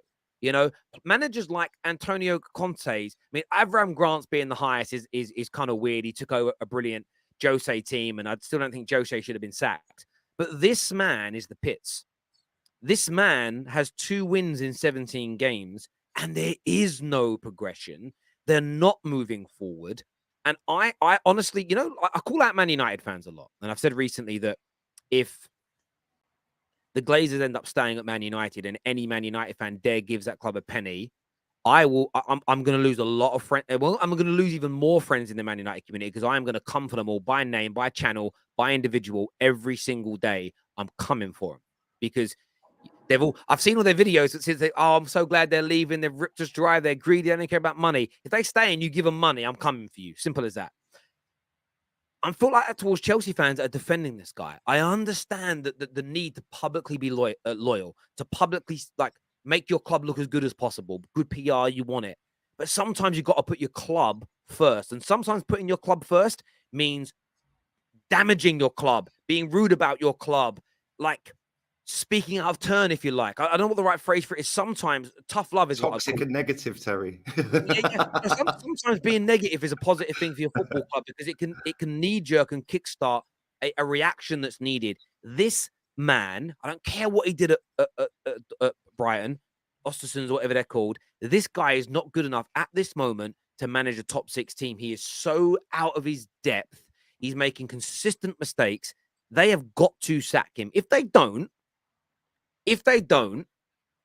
Managers like Antonio Conte's, I mean, Avram Grant's being the highest is kind of weird. He took over a brilliant Jose team, and I still don't think Jose should have been sacked. But this man is the pits. This man has 2 wins in 17 games, and there is no progression. They're not moving forward. And I honestly, I call out Man United fans a lot. And I've said recently that if the Glazers end up staying at Man United and any Man United fan dare gives that club a penny, I'm going to lose a lot of friends. Well, I'm going to lose even more friends in the Man United community, because I am going to come for them all by name, by channel, by individual every single day. I'm coming for them, because I've seen all their videos that says, I'm so glad they're leaving. They've ripped us dry. They're greedy. They don't care about money. If they stay and you give them money, I'm coming for you. Simple as that. I feel like that towards Chelsea fans that are defending this guy. I understand that the need to publicly be loyal, to publicly make your club look as good as possible. Good PR, you want it. But sometimes you've got to put your club first. And sometimes putting your club first means damaging your club, being rude about your club, like speaking out of turn, if you like. I don't know what the right phrase for it is. Sometimes tough love is toxic and negative, Terry. Sometimes being negative is a positive thing for your football club, because it can knee jerk and kickstart a reaction that's needed. This man, I don't care what he did at Brighton, Ostersons, or whatever they're called. This guy is not good enough at this moment to manage a top 6 team. He is so out of his depth. He's making consistent mistakes. They have got to sack him. If they don't,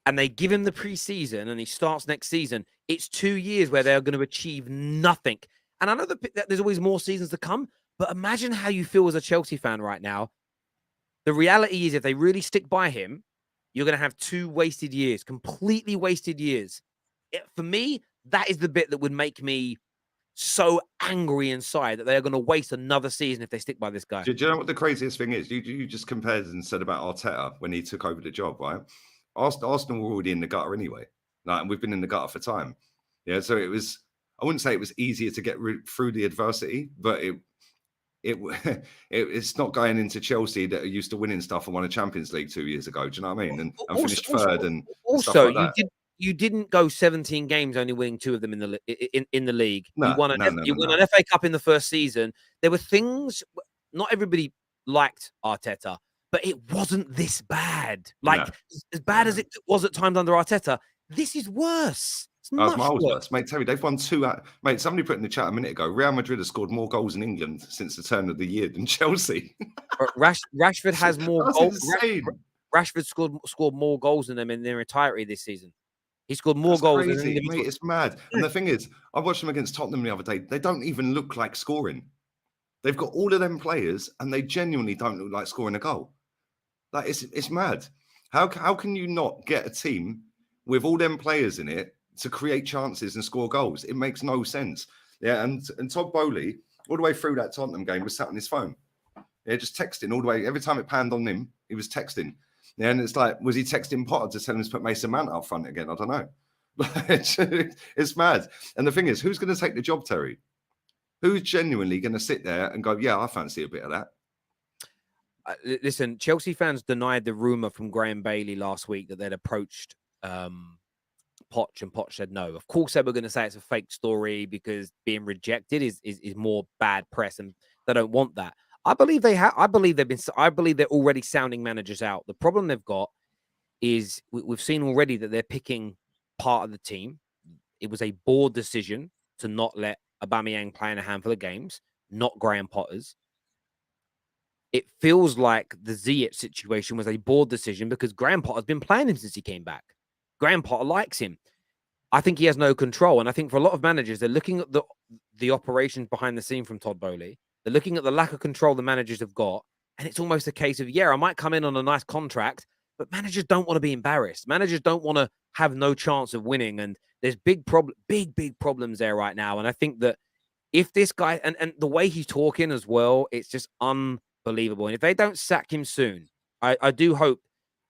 and they give him the preseason and he starts next season, it's 2 years where they're going to achieve nothing. And I know that there's always more seasons to come, but imagine how you feel as a Chelsea fan right now. The reality is, if they really stick by him, you're going to have 2 wasted years, completely wasted years. For me, that is the bit that would make me so angry inside, that they are going to waste another season if they stick by this guy. Do you know what the craziest thing is? You just compared and said about Arteta when he took over the job, right? Arsenal were already in the gutter anyway. And we've been in the gutter for time. Yeah, so it was, I wouldn't say it was easier to get through the adversity, but it's not going into Chelsea that are used to winning stuff and won a Champions League 2 years ago. Do you know what I mean? And finished third and stuff like that. You didn't go 17 games only winning 2 of them in the league. No, you won an FA Cup in the first season. There were things, not everybody liked Arteta, but it wasn't this bad. As bad as it was at times under Arteta, this is worse. It's much worse. Mate, Terry, they've won 2. Mate, somebody put in the chat a minute ago, Real Madrid has scored more goals in England since the turn of the year than Chelsea. Rashford has more goals. Rashford scored more goals than them in their entirety this season. He scored more goals. Crazy, mate, it's mad. And the thing is, I watched them against Tottenham the other day. They don't even look like scoring. They've got all of them players, and they genuinely don't look like scoring a goal. Like, it's mad. How can you not get a team with all them players in it to create chances and score goals? It makes no sense. Yeah, and Todd Bowley, all the way through that Tottenham game, was sat on his phone. Yeah, just texting all the way. Every time it panned on him, he was texting. Yeah, and it's like, was he texting Potter to tell him to put Mason Mount up front again? I don't know. It's mad. And the thing is, who's going to take the job, Terry? Who's genuinely going to sit there and go, yeah, I fancy a bit of that? Listen, Chelsea fans denied the rumour from Graham Bailey last week that they'd approached Poch, and Poch said no. Of course, they were going to say it's a fake story because being rejected is more bad press, and they don't want that. I believe they're already sounding managers out. The problem they've got is we've seen already that they're picking part of the team. It was a board decision to not let Aubameyang play in a handful of games, not Graham Potter's. It feels like the Ziyech situation was a board decision because Graham Potter's been playing him since he came back. Graham Potter likes him. I think he has no control. And I think for a lot of managers, they're looking at the operations behind the scene from Todd Bowley. They're looking at the lack of control the managers have got. And it's almost a case of, yeah, I might come in on a nice contract, but managers don't want to be embarrassed. Managers don't want to have no chance of winning. And there's big problems there right now. And I think that if this guy, and the way he's talking as well, it's just unbelievable. And if they don't sack him soon, I do hope.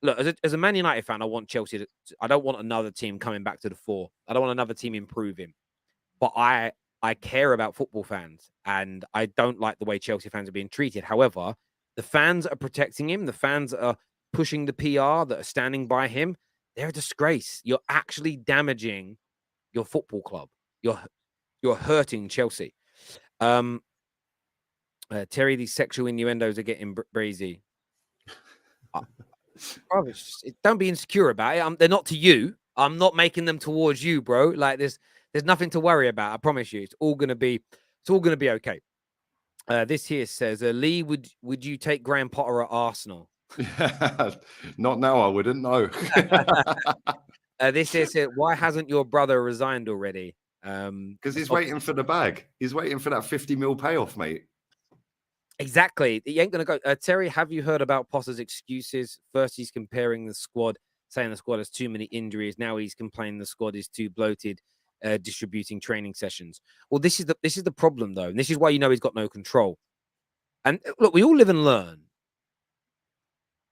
Look, as a Man United fan, I want Chelsea I don't want another team coming back to the fore. I don't want another team improving. But I care about football fans, and I don't like the way Chelsea fans are being treated. However, the fans are protecting him. The fans are pushing the PR that are standing by him. They're a disgrace. You're actually damaging your football club. You're hurting Chelsea. Terry, these sexual innuendos are getting brazy. Bro, don't be insecure about it. They're not to you. I'm not making them towards you, bro. Like there's nothing to worry about. I promise you, it's all gonna be okay. This here says, Lee, would you take Graham Potter at Arsenal? Not now, I wouldn't. No. This here says, why hasn't your brother resigned already? Because he's waiting for the bag. He's waiting for that 50 mil payoff, mate. Exactly. He ain't going to go. Terry, have you heard about Potter's excuses? First, he's comparing the squad, saying the squad has too many injuries. Now he's complaining the squad is too bloated, distributing training sessions. Well, this is the problem, though. And this is why you know he's got no control. And look, we all live and learn.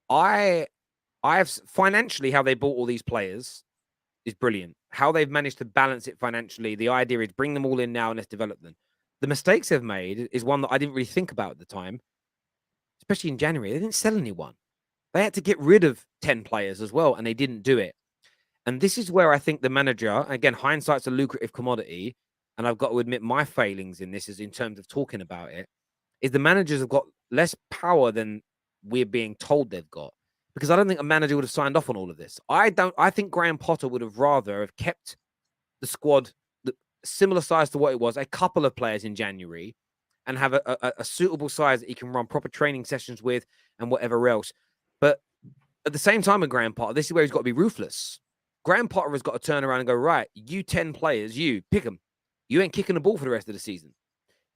I have financially how they bought all these players is brilliant. How they've managed to balance it financially. The idea is bring them all in now and let's develop them. The mistakes they've made is one that I didn't really think about at the time, especially in January. They didn't sell anyone. They had to get rid of 10 players as well, and they didn't do it. And this is where I think the manager, again, hindsight's a lucrative commodity, and I've got to admit my failings in this is in terms of talking about it, is the managers have got less power than we're being told they've got. Because I don't think a manager would have signed off on all of this. I think Graham Potter would have rather have kept the squad similar size to what it was, a couple of players in January, and have a suitable size that he can run proper training sessions with and whatever else. But at the same time with Graham Potter, this is where he's got to be ruthless. Graham Potter has got to turn around and go, right, you 10 players, you pick them. You ain't kicking the ball for the rest of the season.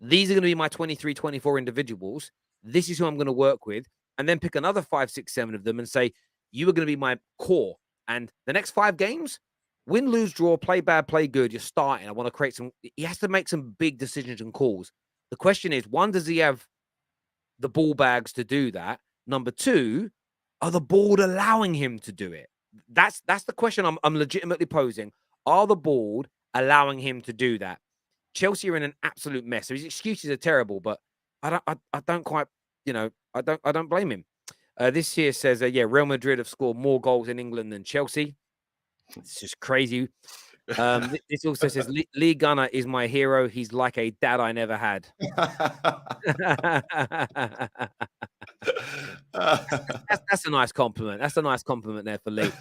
These are going to be my 23, 24 individuals. This is who I'm going to work with. And then pick another 5, 6, 7 of them and say, you are going to be my core. And the next 5 games, win, lose, draw, play bad, play good. You're starting. I want to create some. He has to make some big decisions and calls. The question is, one, does he have the ball bags to do that? Number 2, are the board allowing him to do it? That's the question I'm legitimately posing. Are the board allowing him to do that? Chelsea are in an absolute mess. So his excuses are terrible, but I don't quite, I don't blame him. This here says, yeah, Real Madrid have scored more goals in England than Chelsea. It's just crazy. This also says Lee Gunner is my hero. He's like a dad I never had. That's a nice compliment. That's a nice compliment there for Lee.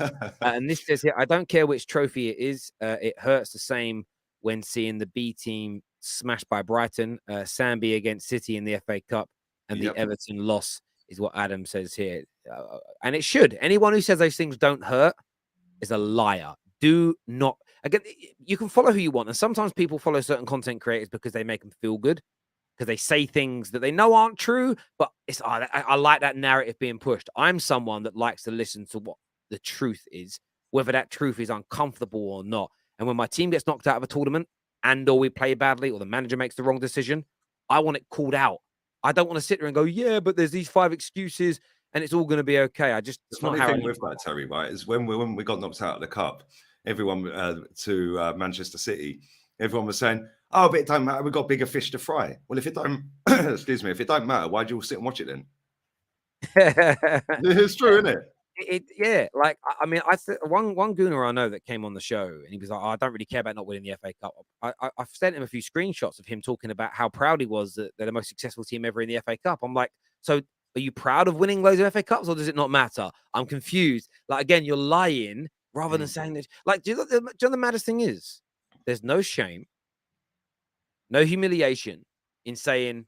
And this says here, I don't care which trophy it is. It hurts the same when seeing the B team smashed by Brighton, Sambi against City in the FA Cup, and the Everton loss is what Adam says here. And it should. Anyone who says those things don't hurt is a liar. Do not. Again, you can follow who you want. And sometimes people follow certain content creators because they make them feel good, because they say things that they know aren't true. But it's I like that narrative being pushed. I'm someone that likes to listen to what the truth is, whether that truth is uncomfortable or not. And when my team gets knocked out of a tournament and or we play badly or the manager makes the wrong decision, I want it called out. I don't want to sit there and go, yeah, but there's these 5 excuses and it's all going to be okay. It's not how I with that, Terry, right? Is when we got knocked out of the cup, everyone to Manchester City, everyone was saying, oh, but it don't matter. We've got bigger fish to fry. Well, if it don't, excuse me, if it don't matter, why do you all sit and watch it then? It's true, isn't it? Yeah, like I mean, one Gooner I know that came on the show and he was like, oh, I don't really care about not winning the FA Cup. I've sent him a few screenshots of him talking about how proud he was that they're the most successful team ever in the FA Cup. I'm like, so Are you proud of winning loads of FA Cups, or does it not matter? I'm confused. Like, again, you're lying rather than saying that. Like, do you know the maddest thing is? There's no shame, no humiliation in saying,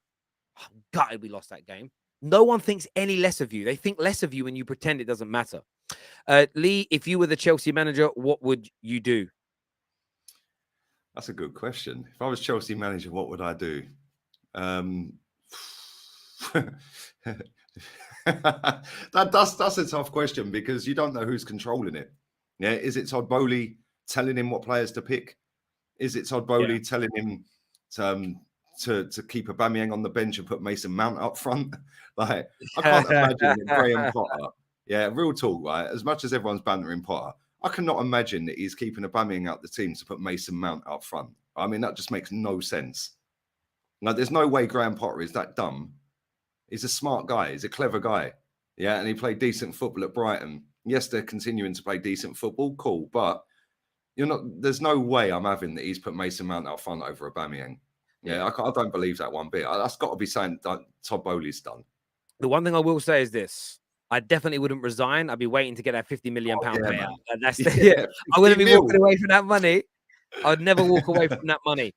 I'm gutted we lost that game. No one thinks any less of you. They think less of you when you pretend it doesn't matter. Lee, if you were the Chelsea manager, what would you do? That's a good question. If I was Chelsea manager, what would I do? That's a tough question because you don't know who's controlling it. Yeah, is it Todd Bowley telling him what players to pick? Is it Todd Bowley telling him to keep Aubameyang on the bench and put Mason Mount up front? Like, I can't imagine that Graham Potter. Yeah, real talk, right? As much as everyone's bantering Potter, I cannot imagine that he's keeping Aubameyang out the team to put Mason Mount up front. I mean, that just makes no sense. Like, there's no way Graham Potter is that dumb. He's a smart guy. He's a clever guy. Yeah, and he played decent football at Brighton. Yes, they're continuing to play decent football. Cool, but there's no way I'm having that he's put Mason Mount out front over Aubameyang. Yeah, I don't believe that one bit. That's got to be saying that Todd Bowley's done. The one thing I will say is this. I definitely wouldn't resign. I'd be waiting to get that £50 million payout. I wouldn't be walking away from that money. I'd never walk away from that money.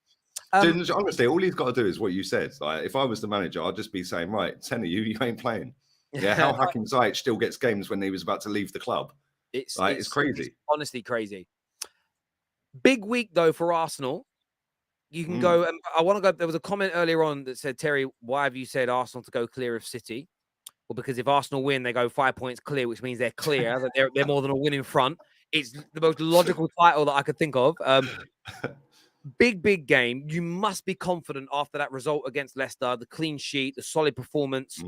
Honestly, all he's got to do is what you said. Like, if I was the manager, I'd just be saying, right, 10 of you ain't playing. Yeah, how Hakim Ziyech still gets games when he was about to leave the club. It's crazy. It's honestly crazy. Big week, though, for Arsenal. You can go, and I want to go. There was a comment earlier on that said, Terry, why have you said Arsenal to go clear of City? Well, because if Arsenal win, they go 5 points clear, which means they're clear. That they're more than a win in front. It's the most logical title that I could think of. Big game. You must be confident after that result against Leicester, the clean sheet, the solid performance,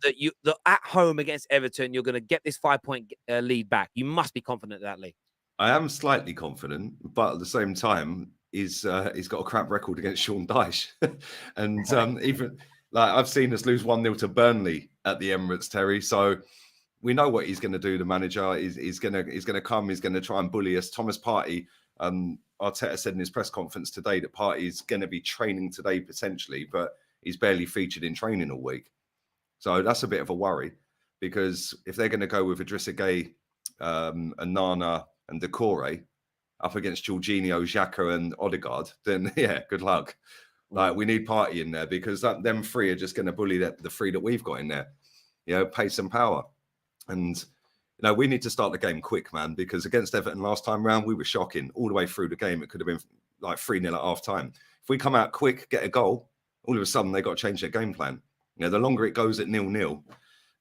that at home against Everton, you're going to get this 5 point lead back. You must be confident of that, Lee. I am slightly confident, but at the same time, he's got a crap record against Sean Dyche. And even like I've seen us lose 1-0 to Burnley at the Emirates, Terry. So we know what he's going to do. The manager he's going to come. He's going to try and bully us. Thomas Partey. Arteta said in his press conference today that Partey is going to be training today potentially, but he's barely featured in training all week. So that's a bit of a worry because if they're going to go with Idrissa Gueye, Nana and Decore up against Jorginho, Xhaka and Odegaard, then yeah, good luck. Like, we need Partey in there because them three are just going to bully the three that we've got in there. You know, pace and power. And we need to start the game quick, man, because against Everton last time round, we were shocking. All the way through the game, it could have been like 3-0 at half time. If we come out quick, get a goal, all of a sudden they've got to change their game plan. The longer it goes at 0-0,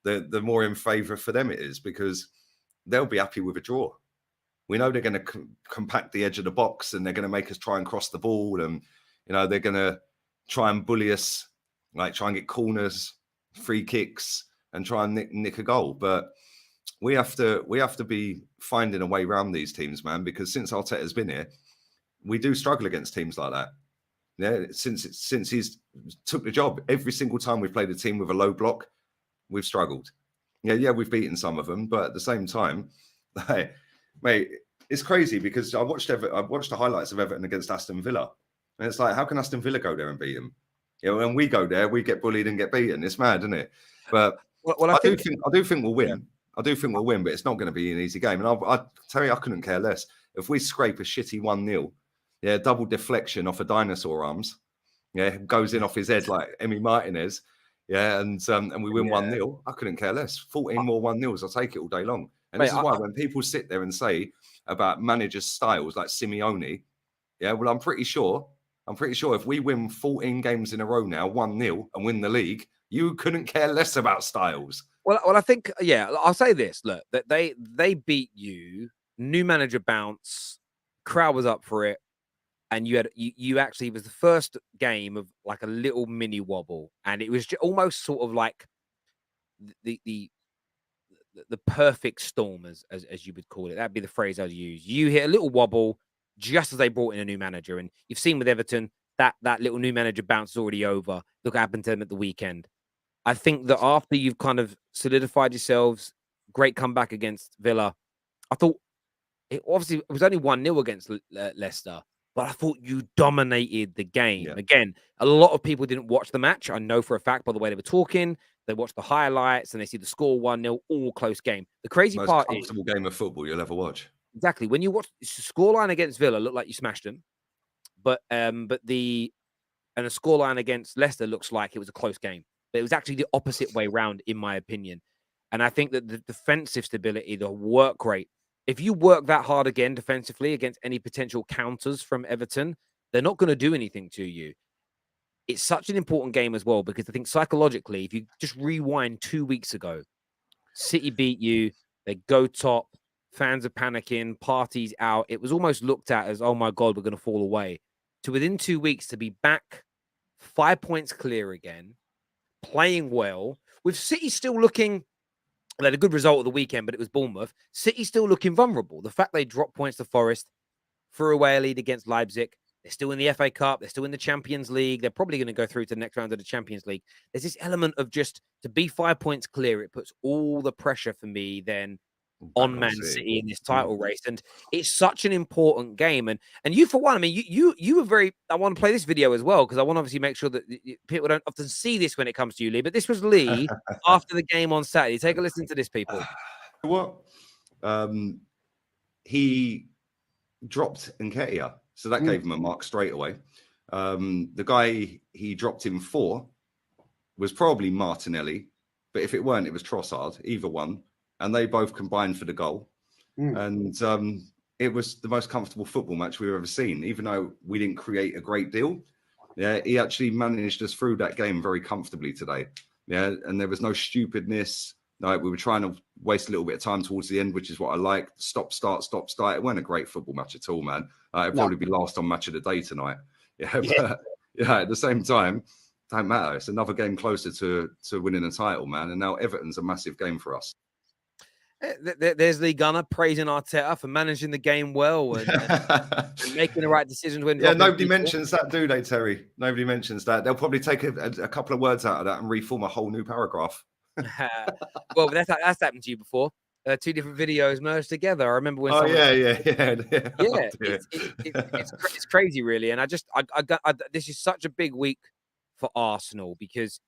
the more in favour for them it is because they'll be happy with a draw. We know they're going to compact the edge of the box and they're going to make us try and cross the ball and, they're going to try and bully us, like try and get corners, free kicks and try and nick a goal. But we have to be finding a way around these teams, man, because since Arteta's been here, we do struggle against teams like that. Yeah, since he's took the job, every single time we've played a team with a low block, we've struggled. Yeah, we've beaten some of them, but at the same time, like, mate, it's crazy because I watched the highlights of Everton against Aston Villa, and it's like, how can Aston Villa go there and beat them? When we go there, we get bullied and get beaten. It's mad, isn't it? But I do think we'll win. Yeah. I do think we'll win, but it's not going to be an easy game. And I tell you, I couldn't care less. If we scrape a shitty 1-0, double deflection off a dinosaur arms, goes in off his head like Emi Martinez, and we win 1-0, I couldn't care less. 14 more 1-0s, I'll take it all day long. And this is why when people sit there and say about managers' styles like Simeone, well, I'm pretty sure if we win 14 games in a row now, 1-0, and win the league, you couldn't care less about styles. Well, I think, I'll say this. Look, that they beat you, new manager bounce, crowd was up for it, and you actually, it was the first game of like a little mini wobble, and it was almost sort of like the perfect storm, as you would call it. That'd be the phrase I'd use. You hit a little wobble just as they brought in a new manager, and you've seen with Everton that little new manager bounce is already over. Look what happened to them at the weekend. I think that after you've kind of solidified yourselves, great comeback against Villa. I thought it was only 1-0 against Leicester, but I thought you dominated the game. Yeah. Again, a lot of people didn't watch the match. I know for a fact by the way they were talking they watch the highlights, and they see the score 1-0, all close game. The crazy Most part comfortable game of football you'll ever watch. exactly, when you watch the scoreline against Villa, looked like you smashed them, but the scoreline against Leicester looks like it was a close game. But it was actually the opposite way round, in my opinion. And I think that the defensive stability, the work rate, if you work that hard again defensively against any potential counters from Everton, they're not going to do anything to you. It's such an important game as well, because I think psychologically, if you just rewind 2 weeks ago, City beat you, they go top, fans are panicking, parties out. It was almost looked at as, oh my God, we're going to fall away. To within 2 weeks to be back 5 points clear again, playing well, with City still looking, they had a good result of the weekend, but it was Bournemouth. City still looking vulnerable. The fact they dropped points to Forest, threw away a lead against Leipzig. They're still in the FA Cup. They're still in the Champions League. They're probably going to go through to the next round of the Champions League. There's this element of just to be 5 points clear. It puts all the pressure for me then on Man City in this title race, and it's such an important game. And you, for one, I mean, you were very. I want to play this video as well because I want to obviously make sure that people don't often see this when it comes to you, Lee. But this was Lee after the game on Saturday. Take a listen to this, people. What? He dropped Nketiah, so that gave him a mark straight away. The guy he dropped him for was probably Martinelli, but if it weren't, it was Trossard. Either one. And they both combined for the goal. And it was the most comfortable football match we've ever seen, even though we didn't create a great deal. Yeah, he actually managed us through that game very comfortably today. Yeah, and there was no stupidness. No, we were trying to waste a little bit of time towards the end, which is what I like. Stop, start. It wasn't a great football match at all, man. It'd probably be last on match of the day tonight. Yeah, but at the same time, don't matter. It's another game closer to winning a title, man. And now Everton's a massive game for us. There's Lee Gunner praising Arteta for managing the game well and making the right decisions when. Yeah, nobody mentions that, do they, Terry? Nobody mentions that. They'll probably take a couple of words out of that and reform a whole new paragraph. Well, that's happened to you before. 2 different videos merged together. I remember when. It's crazy, really. And this is such a big week for Arsenal because,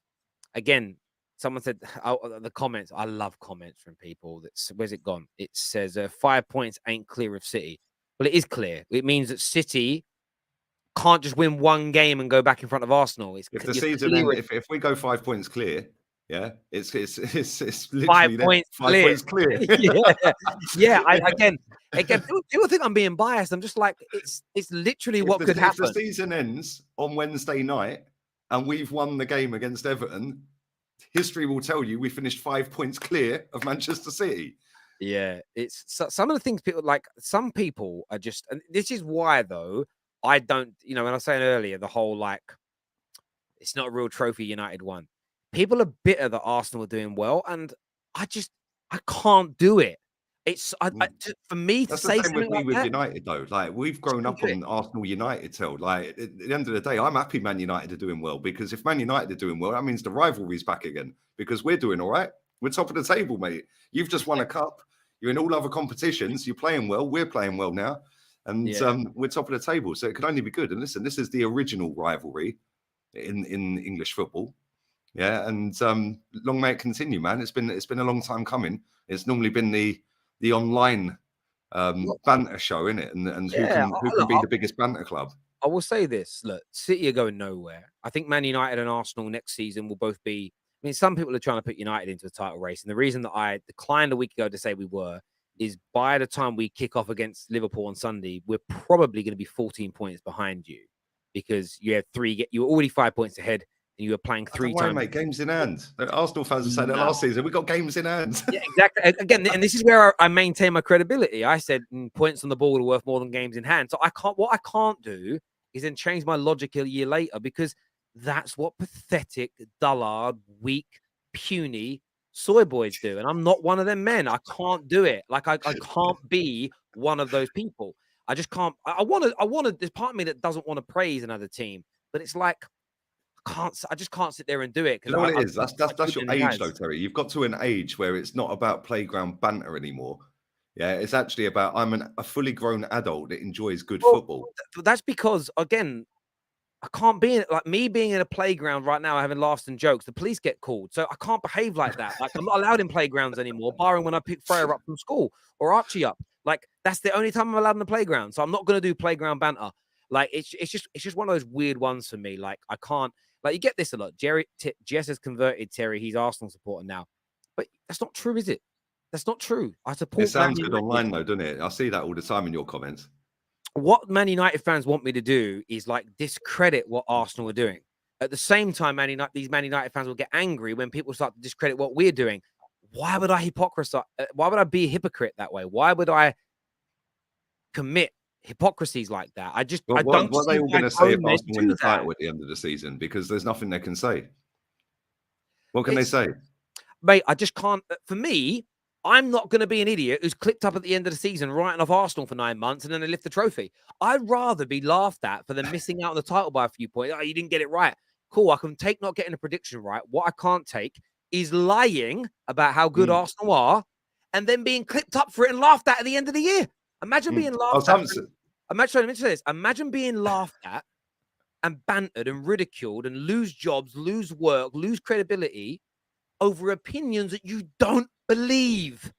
again. Someone said the comments. I love comments from people. Where's it gone? It says 5 points ain't clear of City. Well, it is clear. It means that City can't just win one game and go back in front of Arsenal. If the season if we go 5 points clear, yeah, it's literally 5 points clear. yeah. Again, people think I'm being biased. I'm just like it's literally what could happen. If the season ends on Wednesday night and we've won the game against Everton, history will tell you we finished 5 points clear of Manchester City. Yeah, it's some of the things people like. Some people are just, and this is why though I don't. When I was saying earlier, the whole like, it's not a real trophy United won. People are bitter that Arsenal are doing well, and I can't do it. It's for me to say something like with that. United though. Like we've grown up on Arsenal United tell. Like at the end of the day, I'm happy Man United are doing well because if Man United are doing well, that means the rivalry's back again because we're doing all right. We're top of the table, mate. You've just won a cup. You're in all other competitions. You're playing well. We're playing well now, and we're top of the table. So it can only be good. And listen, this is the original rivalry in English football. Yeah, and long may it continue, man. It's been a long time coming. It's normally been the online banter show, innit? And who can be the biggest banter club? I will say this. Look, City are going nowhere. I think Man United and Arsenal next season will both be... I mean, some people are trying to put United into a title race. And the reason that I declined a week ago to say we were is by the time we kick off against Liverpool on Sunday, we're probably going to be 14 points behind you because you have you're already 5 points ahead. And you were playing 3 times. Mate, games in hand. Arsenal fans have said that last season. We got games in hand. Yeah, exactly. Again, and this is where I maintain my credibility. I said points on the ball are worth more than games in hand. So what I can't do is then change my logic a year later because that's what pathetic, dullard, weak, puny soy boys do. And I'm not one of them men. I can't do it. Like I can't be one of those people. I just can't. I want to. There's part of me that doesn't want to praise another team, but it's like. I just can't sit there and do it. You know what it is? That's your age, though, Terry. You've got to an age where it's not about playground banter anymore. Yeah, it's actually about I'm a fully grown adult that enjoys good football. That's because, again, I can't be in like me being in a playground right now having laughs and jokes. The police get called, so I can't behave like that. Like I'm not allowed in playgrounds anymore, barring when I pick Freya up from school or Archie up. Like that's the only time I'm allowed in the playground. So I'm not going to do playground banter. Like it's just one of those weird ones for me. Like I can't. Like you get this a lot. Jess has converted Terry. He's Arsenal supporter now, but that's not true, is it? That's not true. I support. It sounds good online though, doesn't it? I see that all the time in your comments. What Man United fans want me to do is like discredit what Arsenal are doing. At the same time, these Man United fans will get angry when people start to discredit what we're doing. Why would I Why would I be a hypocrite that way? Why would I commit hypocrisies like that? I just I don't. What are they all going to say if Arsenal win the title at the end of the season? Because there's nothing they can say. What can they say? Mate, I just can't. For me, I'm not going to be an idiot who's clipped up at the end of the season writing off Arsenal for 9 months and then they lift the trophy. I'd rather be laughed at for them missing out on the title by a few points. Oh, you didn't get it right. Cool, I can take not getting a prediction right. What I can't take is lying about how good Arsenal are and then being clipped up for it and laughed at the end of the year. Imagine being laughed at. Imagine being laughed at and bantered and ridiculed and lose jobs, lose work, lose credibility over opinions that you don't believe.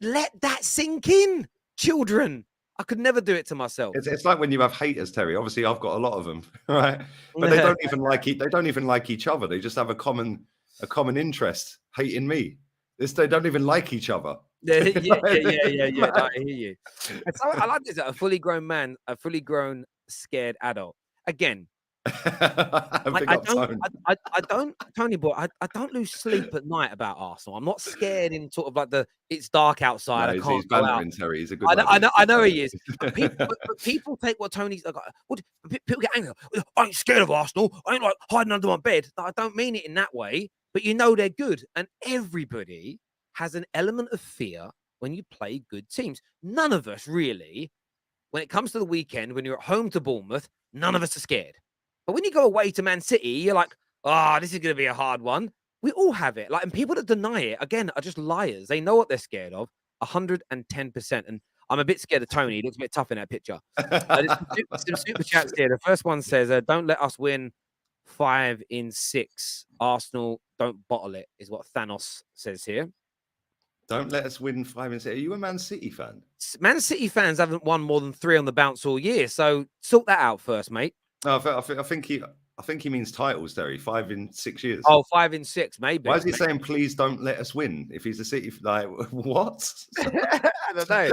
Let that sink in, children. I could never do it to myself. It's like when you have haters, Terry. Obviously, I've got a lot of them, right? But they don't even like each other. They just have a common interest, hating me. They don't even like each other. Yeah. I hear you. So I like this. A fully grown man, a fully grown scared adult. Again, I don't, Tony boy. I don't lose sleep at night about Arsenal. I'm not scared in sort of like it's dark outside. No, I can't he's go out. Terry. He's a good. I know he is. But people take what Tony's like. People get angry. I ain't scared of Arsenal. I ain't like hiding under my bed. I don't mean it in that way. But you know they're good, and everybody has an element of fear when you play good teams. None of us really, when it comes to the weekend, when you're at home to Bournemouth, none of us are scared. But when you go away to Man City, you're like, this is going to be a hard one. We all have it. Like, and people that deny it, again, are just liars. They know what they're scared of, 110%. And I'm a bit scared of Tony. He looks a bit tough in that picture. Some super chats here. The first one says, don't let us win 5 in 6. Arsenal, don't bottle it, is what Thanos says here. Don't let us win 5 in 6. Are you a Man City fan? Man City fans haven't won more than 3 on the bounce all year. So sort that out first, mate. No, I think he means titles, Terry. 5 in 6 years. Oh, 5 in 6, maybe. Why is he saying, please don't let us win? If he's a City, like, what? I don't know.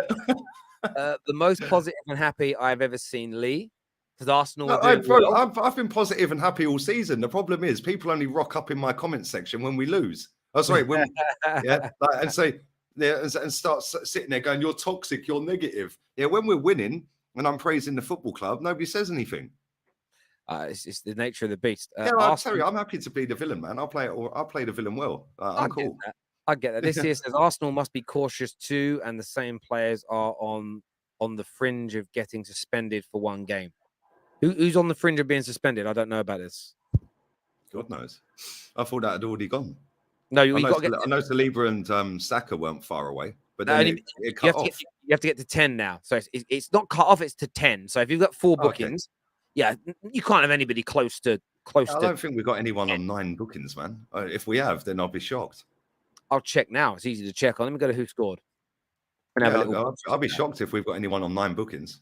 The most positive and happy I've ever seen Lee. Because Arsenal I've been positive and happy all season. The problem is people only rock up in my comment section when we lose. Oh, sorry. And say, and start sitting there going, you're toxic, you're negative. Yeah, when we're winning and I'm praising the football club, nobody says anything. It's the nature of the beast. Terry, I'm happy to be the villain, man. I'll play the villain well. I'm cool. I get that. This here says Arsenal must be cautious too, and the same players are on the fringe of getting suspended for one game. Who's on the fringe of being suspended? I don't know about this. God knows. I thought that had already gone. No, I know Saliba and Saka weren't far away, but then it cut off. You have to get to 10 now. So it's not cut off, it's to 10. So if you've got 4 bookings, yeah, you can't have anybody close to. I don't think we've got anyone on 9 bookings, man. If we have, then I'll be shocked. I'll check now. It's easy to check on. Let me go to who scored. I'll be shocked if we've got anyone on 9 bookings.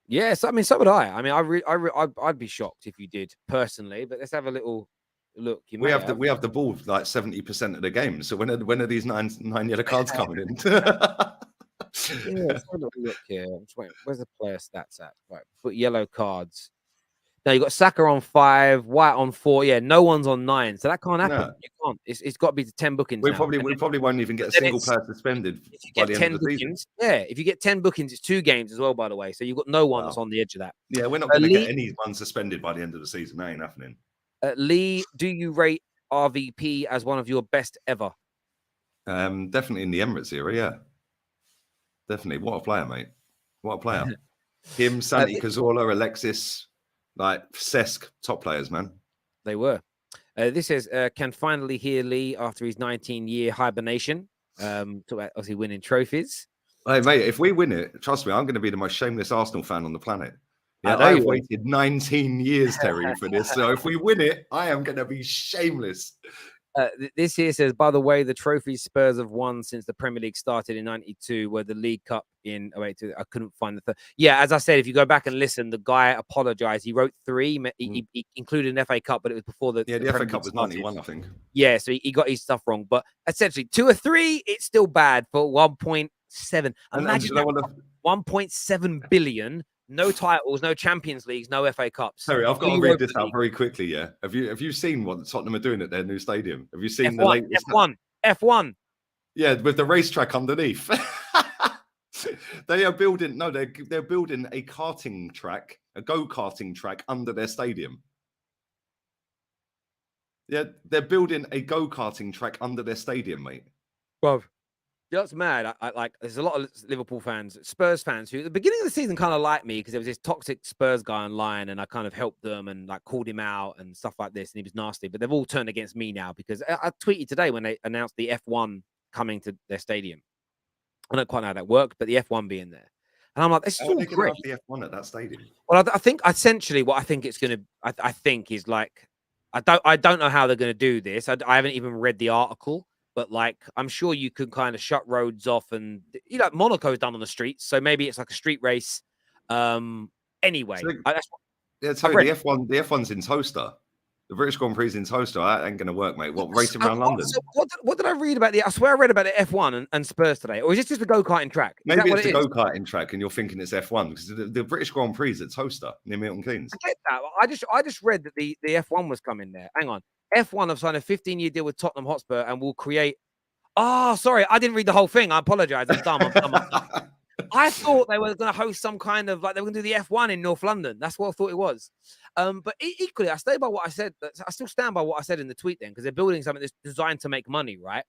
Yes, I mean, so would I. I mean, I'd be shocked if you did personally. But let's have a little look. We have the ball like 70% of the game. So when are these nine yellow cards coming in? Yeah, let's have a little look here. Where's the player stats at? Right, put yellow cards. Now you got Saka on 5, White on 4. Yeah, no one's on 9, so that can't happen. No. You can't. It's got to be to 10 bookings. We probably won't even get a single player suspended by the end of the season. Yeah, if you get 10 bookings, it's 2 games as well. By the way, so you've got no one that's on the edge of that. Yeah, we're not going to get anyone suspended by the end of the season. That ain't happening. Lee, do you rate RVP as one of your best ever? Definitely in the Emirates era. Yeah, definitely. What a player, mate! What a player. Him, Santi Cazorla, Alexis. Like Cesc, top players, man. They were. This says, can finally hear Lee after his 19-year hibernation. Obviously winning trophies. Hey, mate, if we win it, trust me, I'm going to be the most shameless Arsenal fan on the planet. Yeah, I've waited 19 years, Terry, for this. So if we win it, I am going to be shameless. This here says, by the way, the trophies Spurs have won since the Premier League started in '92 were the League Cup in. Oh, wait, I couldn't find the third. Yeah, as I said, if you go back and listen, the guy apologized. He wrote 3. He included an FA Cup, but it was before the. Yeah, the FA Cup was started. 91, I think. Yeah, so he got his stuff wrong. But essentially, 2 or 3, it's still bad for 1.7. Imagine that, 1.7 billion. No titles, no Champions Leagues, no FA Cups. Sorry, I've got to read this out very quickly. Yeah, have you seen what Tottenham are doing at their new stadium? Have you seen the latest F1? Yeah, with the racetrack underneath. They are building. No, they're building a karting track, a go-karting track under their stadium. Yeah, they're building a go-karting track under their stadium, mate. Bro. That's mad. I like. There's a lot of Liverpool fans, Spurs fans, who at the beginning of the season kind of liked me because there was this toxic Spurs guy online, and I kind of helped them and like called him out and stuff like this, and he was nasty. But they've all turned against me now because I tweeted today when they announced the F1 coming to their stadium. I don't quite know how that worked, but the F1 being there, and I'm like, this is all great. The F1 at that stadium. Well, I think essentially what I think it's gonna. I think is like, I don't know how they're gonna do this. I haven't even read the article. But like, I'm sure you could kind of shut roads off, and Monaco's done on the streets, so maybe it's like a street race. Anyway, so, the F1's in Toaster. The British Grand Prix in Toaster. That ain't going to work, mate. What, racing around London? So what did I read about I swear I read about the F1 and Spurs today, or is this just a go-karting track? Maybe it's a go-karting track, and you're thinking it's F1 because the British Grand Prix is at Toaster near Milton Keynes. I get that. I just read that the F1 was coming there. Hang on. F1 have signed a 15-year deal with Tottenham Hotspur and will create. Oh, sorry, I didn't read the whole thing. I apologize. I'm dumb. I thought they were going to host some kind of like they were going to do the F1 in North London. That's what I thought it was. But equally, I stay by what I said. I still stand by what I said in the tweet then because they're building something that's designed to make money, right?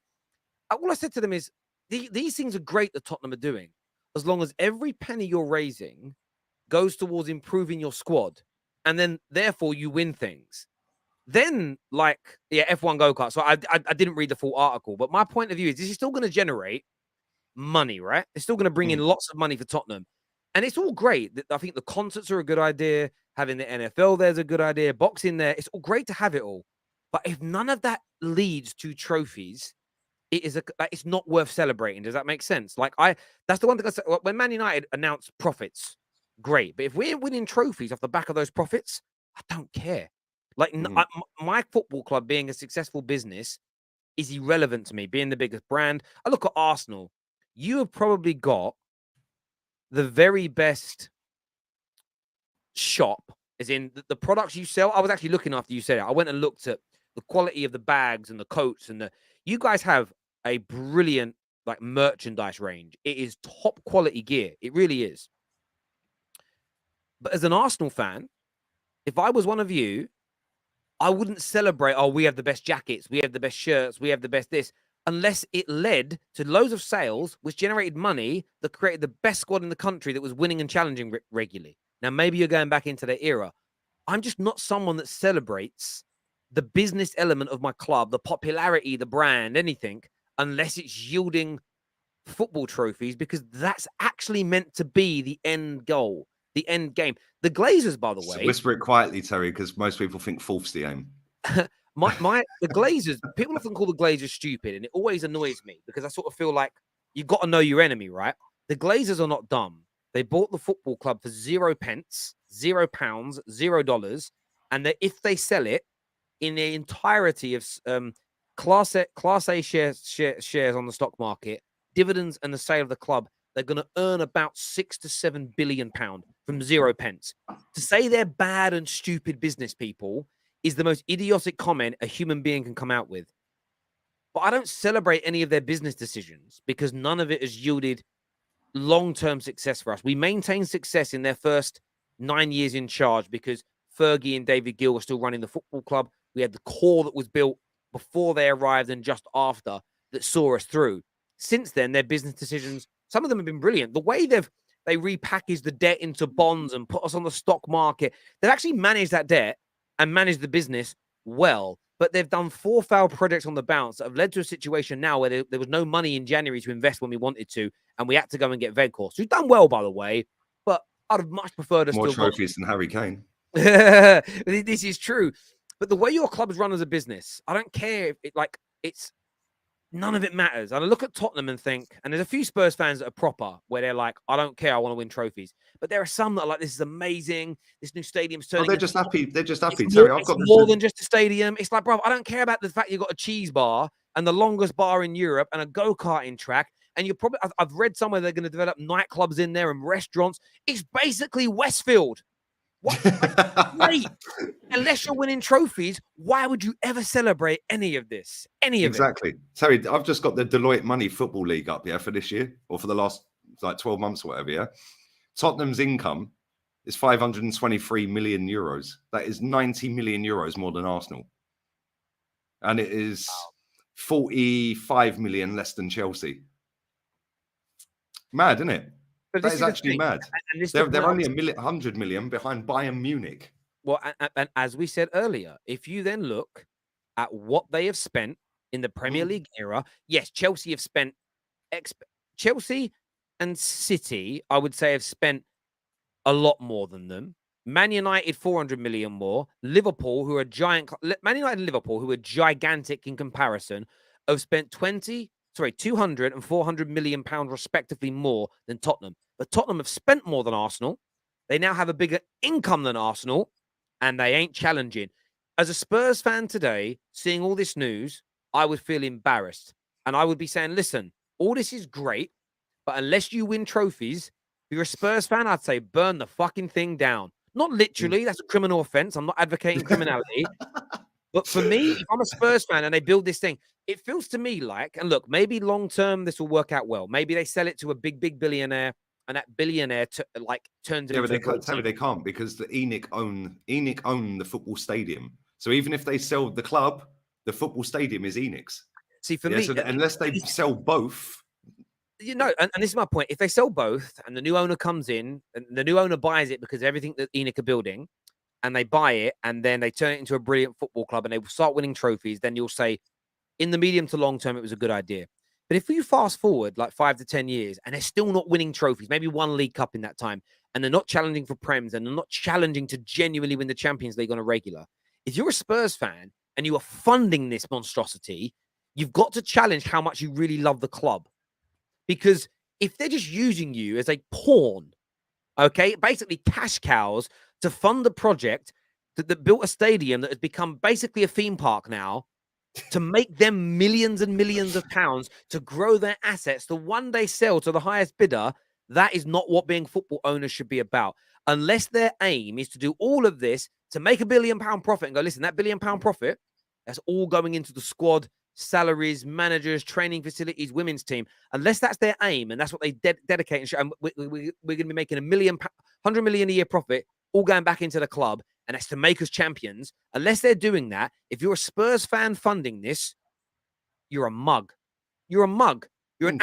All I said to them is these things are great that Tottenham are doing as long as every penny you're raising goes towards improving your squad, and then therefore you win things. Then, like, F1 go-kart. So I didn't read the full article, but my point of view is this is still going to generate money, right? It's still going to bring in lots of money for Tottenham. And it's all great. I think the concerts are a good idea. Having the NFL there's a good idea. Boxing there. It's all great to have it all. But if none of that leads to trophies, it's not worth celebrating. Does that make sense? Like, that's the one thing I said. When Man United announced profits, great. But if we're winning trophies off the back of those profits, I don't care. Like, my football club being a successful business is irrelevant to me, being the biggest brand. I look at Arsenal. You have probably got the very best shop, as in the products you sell. I was actually looking after you said it. I went and looked at the quality of the bags and the coats. And you guys have a brilliant like merchandise range. It is top quality gear. It really is. But as an Arsenal fan, if I was one of you, I wouldn't celebrate, we have the best jackets, we have the best shirts, we have the best this, unless it led to loads of sales, which generated money that created the best squad in the country that was winning and challenging regularly. Now, maybe you're going back into that era. I'm just not someone that celebrates the business element of my club, the popularity, the brand, anything, unless it's yielding football trophies, because that's actually meant to be the end goal. The end game. The Glazers, by the way. Whisper it quietly, Terry, because most people think fourth's the aim. The Glazers, people often call the Glazers stupid, and it always annoys me because I sort of feel like you've got to know your enemy, right? The Glazers are not dumb. They bought the football club for 0 pence, £0, $0, and if they sell it in the entirety of Class A shares on the stock market, dividends, and the sale of the club, they're going to earn about £6 to £7 billion from 0 pence. To say they're bad and stupid business people is the most idiotic comment a human being can come out with. But I don't celebrate any of their business decisions because none of it has yielded long-term success for us. We maintained success in their first 9 years in charge because Fergie and David Gill were still running the football club. We had the core that was built before they arrived and just after that saw us through. Since then, their business decisions, some of them have been brilliant. The way they repackaged the debt into bonds and put us on the stock market, they've actually managed that debt and managed the business well. But they've done 4 failed projects on the bounce that have led to a situation now where there was no money in January to invest when we wanted to, and we had to go and get Veghorst, who's done well, by the way. But I'd have much preferred us more to trophies than Harry Kane. This is true. But the way your club's run as a business, I don't care if it's none of it matters. And I look at Tottenham and think, and there's a few Spurs fans that are proper, where they're like, I don't care, I want to win trophies. But there are some that are like, this is amazing. This new stadium's turning. They're just happy. They're just happy. It's more than just a stadium. It's like, bro, I don't care about the fact you've got a cheese bar and the longest bar in Europe and a go-karting track. And you're probably, I've read somewhere they're going to develop nightclubs in there and restaurants. It's basically Westfield. What? Mate, unless you're winning trophies, why would you ever celebrate any of this? Exactly. Terry, I've just got the Deloitte Money Football League up, for this year or for the last 12 months or whatever, Tottenham's income is 523 million euros. That is 90 million euros more than Arsenal. And it is 45 million less than Chelsea. Mad, isn't it? But that is actually mad. They're only 100 million behind Bayern Munich. Well, and as we said earlier, if you then look at what they have spent in the Premier League era, yes, Chelsea have spent Chelsea and City, I would say, have spent a lot more than them. Man United, 400 million more. Liverpool, who are Man United and Liverpool, who are gigantic in comparison, have spent 200 and 400 million pounds respectively more than Tottenham. But Tottenham have spent more than Arsenal. They now have a bigger income than Arsenal, and they ain't challenging. As a Spurs fan today, seeing all this news, I would feel embarrassed. And I would be saying, listen, all this is great, but unless you win trophies, if you're a Spurs fan, I'd say burn the fucking thing down. Not literally, that's a criminal offense. I'm not advocating criminality. But for me, if I'm a Spurs fan and they build this thing, it feels to me like, and look, maybe long-term this will work out well. Maybe they sell it to a big billionaire, and that billionaire turns it into they can't because the ENIC own the football stadium. So even if they sell the club, the football stadium is ENIC's. See, for me, so unless they sell both, and this is my point. If they sell both, and the new owner comes in, and the new owner buys it because everything that ENIC are building, and they buy it, and then they turn it into a brilliant football club, and they start winning trophies, then you'll say, in the medium to long term, it was a good idea. But if you fast forward like 5 to 10 years and they're still not winning trophies, maybe one League Cup in that time, and they're not challenging for Prems and they're not challenging to genuinely win the Champions League on a regular, if you're a Spurs fan and you are funding this monstrosity, you've got to challenge how much you really love the club. Because if they're just using you as a pawn, okay, basically cash cows to fund the project that built a stadium that has become basically a theme park now, to make them millions and millions of pounds to grow their assets to one day sell to the highest bidder, that is not what being football owners should be about. Unless their aim is to do all of this to make £1 billion profit and go, listen, that £1 billion profit, that's all going into the squad, salaries, managers, training facilities, women's team. Unless that's their aim and that's what they dedicate and show, and we're going to be making £100 million a year profit, all going back into the club, and that's to make us champions. Unless they're doing that, if you're a Spurs fan funding this, you're a mug. You're a mug. You're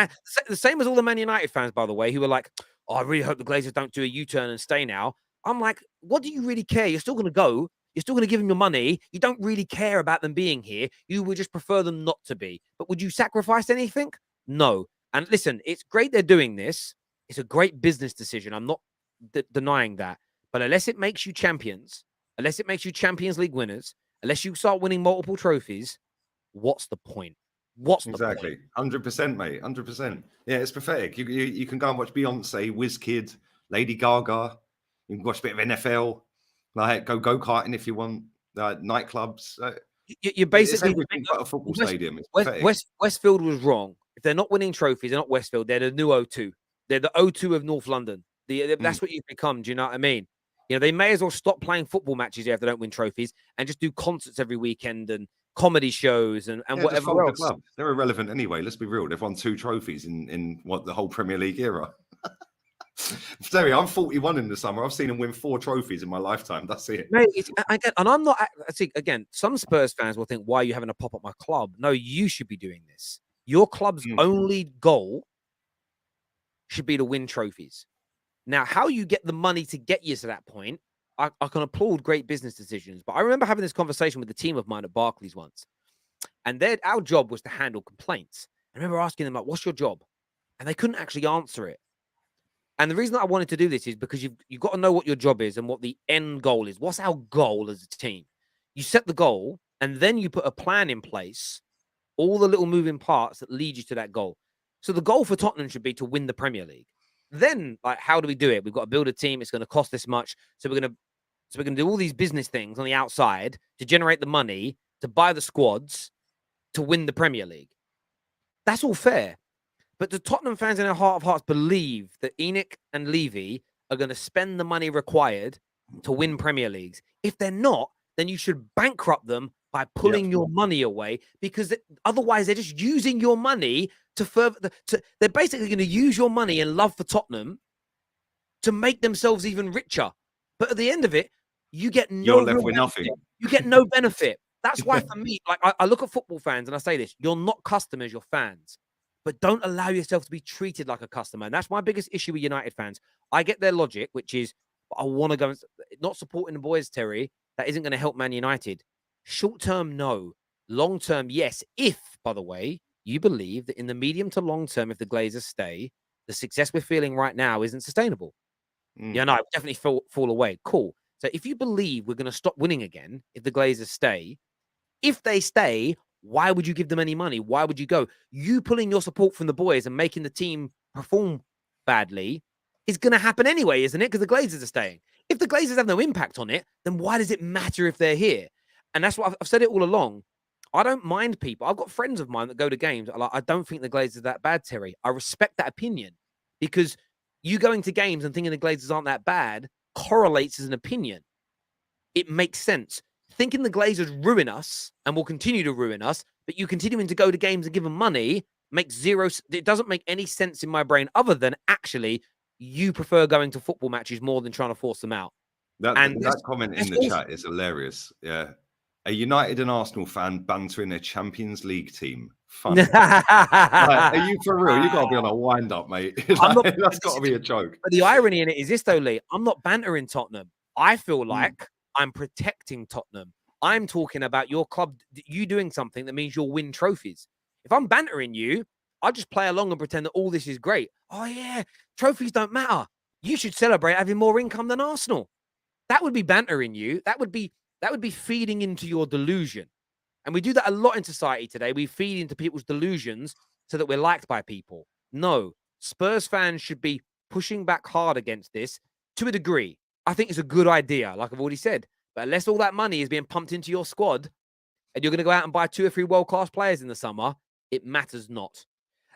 the same as all the Man United fans, by the way, who are like, oh, I really hope the Glazers don't do a U-turn and stay now. I'm like, what do you really care? You're still going to go. You're still going to give them your money. You don't really care about them being here. You would just prefer them not to be. But would you sacrifice anything? No. And listen, it's great they're doing this. It's a great business decision. I'm not denying that. But unless it makes you champions, unless it makes you Champions League winners, unless you start winning multiple trophies, what's the point? What's the exactly point? 100%, mate. 100%. Yeah, it's pathetic. You can go and watch Beyonce, WizKid, Lady Gaga. You can watch a bit of NFL. Like go karting if you want. Nightclubs. You're basically but a football stadium. It's Westfield was wrong. If they're not winning trophies, they're not Westfield. They're the new O2. They're the O2 of North London. That's what you've become. Do you know what I mean? You know, they may as well stop playing football matches here if they don't win trophies and just do concerts every weekend and comedy shows and whatever else. The they're irrelevant anyway. Let's be real. They've won 2 trophies in the whole Premier League era. Terry, I'm 41 in the summer. I've seen them win 4 trophies in my lifetime. That's it. Mate, and I'm not. I think again, some Spurs fans will think, "Why are you having a pop at my club?" No, you should be doing this. Your club's only goal should be to win trophies. Now, how you get the money to get you to that point, I can applaud great business decisions. But I remember having this conversation with a team of mine at Barclays once, and our job was to handle complaints. I remember asking them, like, "What's your job?" And they couldn't actually answer it. And the reason that I wanted to do this is because you've got to know what your job is and what the end goal is. What's our goal as a team? You set the goal, and then you put a plan in place, all the little moving parts that lead you to that goal. So the goal for Tottenham should be to win the Premier League. Then, like, how do we do it? We've got to build a team. It's going to cost this much. So we're going to do all these business things on the outside to generate the money, to buy the squads, to win the Premier League. That's all fair. But the Tottenham fans in their heart of hearts believe that Enoch and Levy are going to spend the money required to win Premier Leagues. If they're not, then you should bankrupt them by pulling your money away, because otherwise they're just using your money to further. They're basically going to use your money and love for Tottenham to make themselves even richer. But at the end of it, you get no. You're left with nothing. You get no benefit. That's why, for me, like I look at football fans and I say this: you're not customers, you're fans. But don't allow yourself to be treated like a customer. And that's my biggest issue with United fans. I get their logic, which is, I want to go and not supporting the boys, Terry. That isn't going to help Man United. Short term, no. Long term, yes. If, by the way, you believe that in the medium to long term, if the Glazers stay, the success we're feeling right now isn't sustainable. Yeah, no, I definitely fall away. Cool. So if you believe we're going to stop winning again, if the Glazers stay, if they stay, why would you give them any money? Why would you go? You pulling your support from the boys and making the team perform badly is going to happen anyway, isn't it? Because the Glazers are staying. If the Glazers have no impact on it, then why does it matter if they're here? And that's what I've said it all along. I don't mind people. I've got friends of mine that go to games. Like, I don't think the Glazers are that bad, Terry. I respect that opinion, because you going to games and thinking the Glazers aren't that bad correlates as an opinion. It makes sense. Thinking the Glazers ruin us and will continue to ruin us, but you continuing to go to games and give them money makes zero. It doesn't make any sense in my brain, other than actually you prefer going to football matches more than trying to force them out. That comment in the chat is hilarious. Yeah. A United and Arsenal fan bantering a Champions League team. Funny. Are you for real? You got to be on a wind up, mate. That's got to be a joke. But the irony in it is this, though, Lee. I'm not bantering Tottenham. I feel like I'm protecting Tottenham. I'm talking about your club, you doing something that means you'll win trophies. If I'm bantering you, I'll just play along and pretend that all this is great. Oh, yeah, trophies don't matter. You should celebrate having more income than Arsenal. That would be bantering you. That would be feeding into your delusion. And we do that a lot in society today. We feed into people's delusions so that we're liked by people. No, Spurs fans should be pushing back hard against this to a degree. I think it's a good idea, like I've already said. But unless all that money is being pumped into your squad and you're going to go out and buy 2 or 3 world-class players in the summer, it matters not.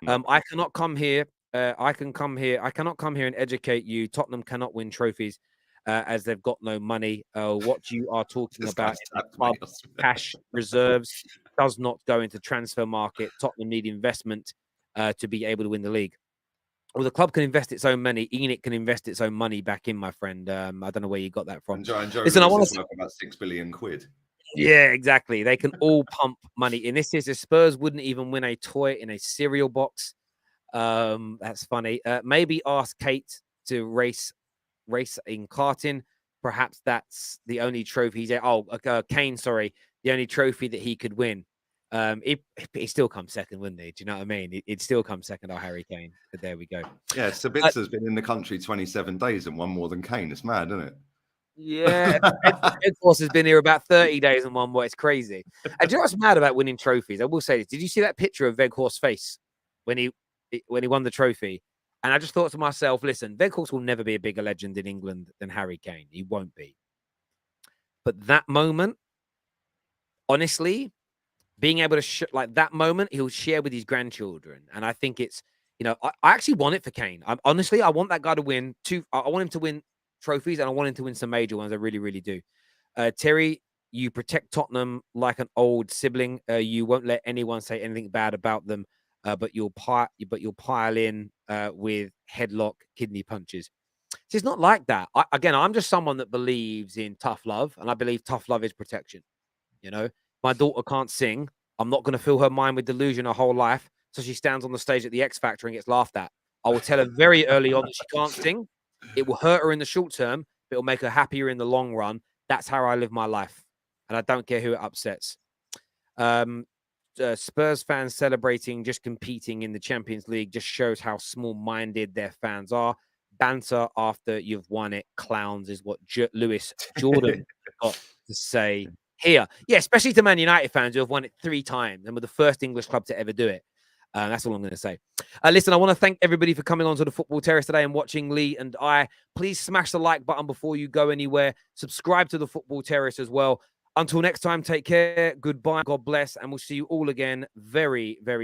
I cannot come here. I cannot come here and educate you. Tottenham cannot win trophies as they've got no money. What you are talking about cash reserves does not go into transfer market. Tottenham need investment to be able to win the league. Well, the club can invest its own money. Enoch can invest its own money back in, my friend. I don't know where you got that from. And Listen, I want to about £6 billion. Yeah, exactly. They can all pump money in. This is the Spurs wouldn't even win a toy in a cereal box. That's funny. Maybe ask Kate to race in karting. Perhaps that's the only trophy Kane, sorry, the only trophy that he could win. He still comes second, wouldn't he? Do you know what I mean? It'd still come second, Harry Kane. But there we go. Yeah, Sabitza's been in the country 27 days and won more than Kane. It's mad, isn't it? Yeah, Edforce has been here about 30 days and won more. It's crazy. And do you know what's mad about winning trophies? I will say this. Did you see that picture of Weghorst's face when he won the trophy? And I just thought to myself, listen, Weghorst will never be a bigger legend in England than Harry Kane. He won't be. But that moment, honestly, being able to like that moment, he'll share with his grandchildren. And I think it's, I actually want it for Kane. I want that guy to win I want him to win trophies, and I want him to win some major ones. I really, really do. Terry, you protect Tottenham like an old sibling. You won't let anyone say anything bad about them, but you'll pile in with headlock, kidney punches. So it's not like that. I'm just someone that believes in tough love, and I believe tough love is protection. My daughter can't sing. I'm not going to fill her mind with delusion her whole life, so she stands on the stage at the X Factor and gets laughed at. I will tell her very early on that she can't sing. It will hurt her in the short term, but it'll make her happier in the long run. That's how I live my life, and I don't care who it upsets. Spurs fans celebrating just competing in the Champions League just shows how small-minded their fans are. banter after you've won it, clowns, is what Lewis Jordan got to say here. Yeah, especially to Man United fans who have won it 3 times and were the first English club to ever do it. That's all I'm going to say. Listen, I want to thank everybody for coming on to the Football Terrace today and watching Lee and I. Please smash the like button before you go anywhere. Subscribe to the Football Terrace as well. Until next time, take care. Goodbye. God bless. And we'll see you all again very, very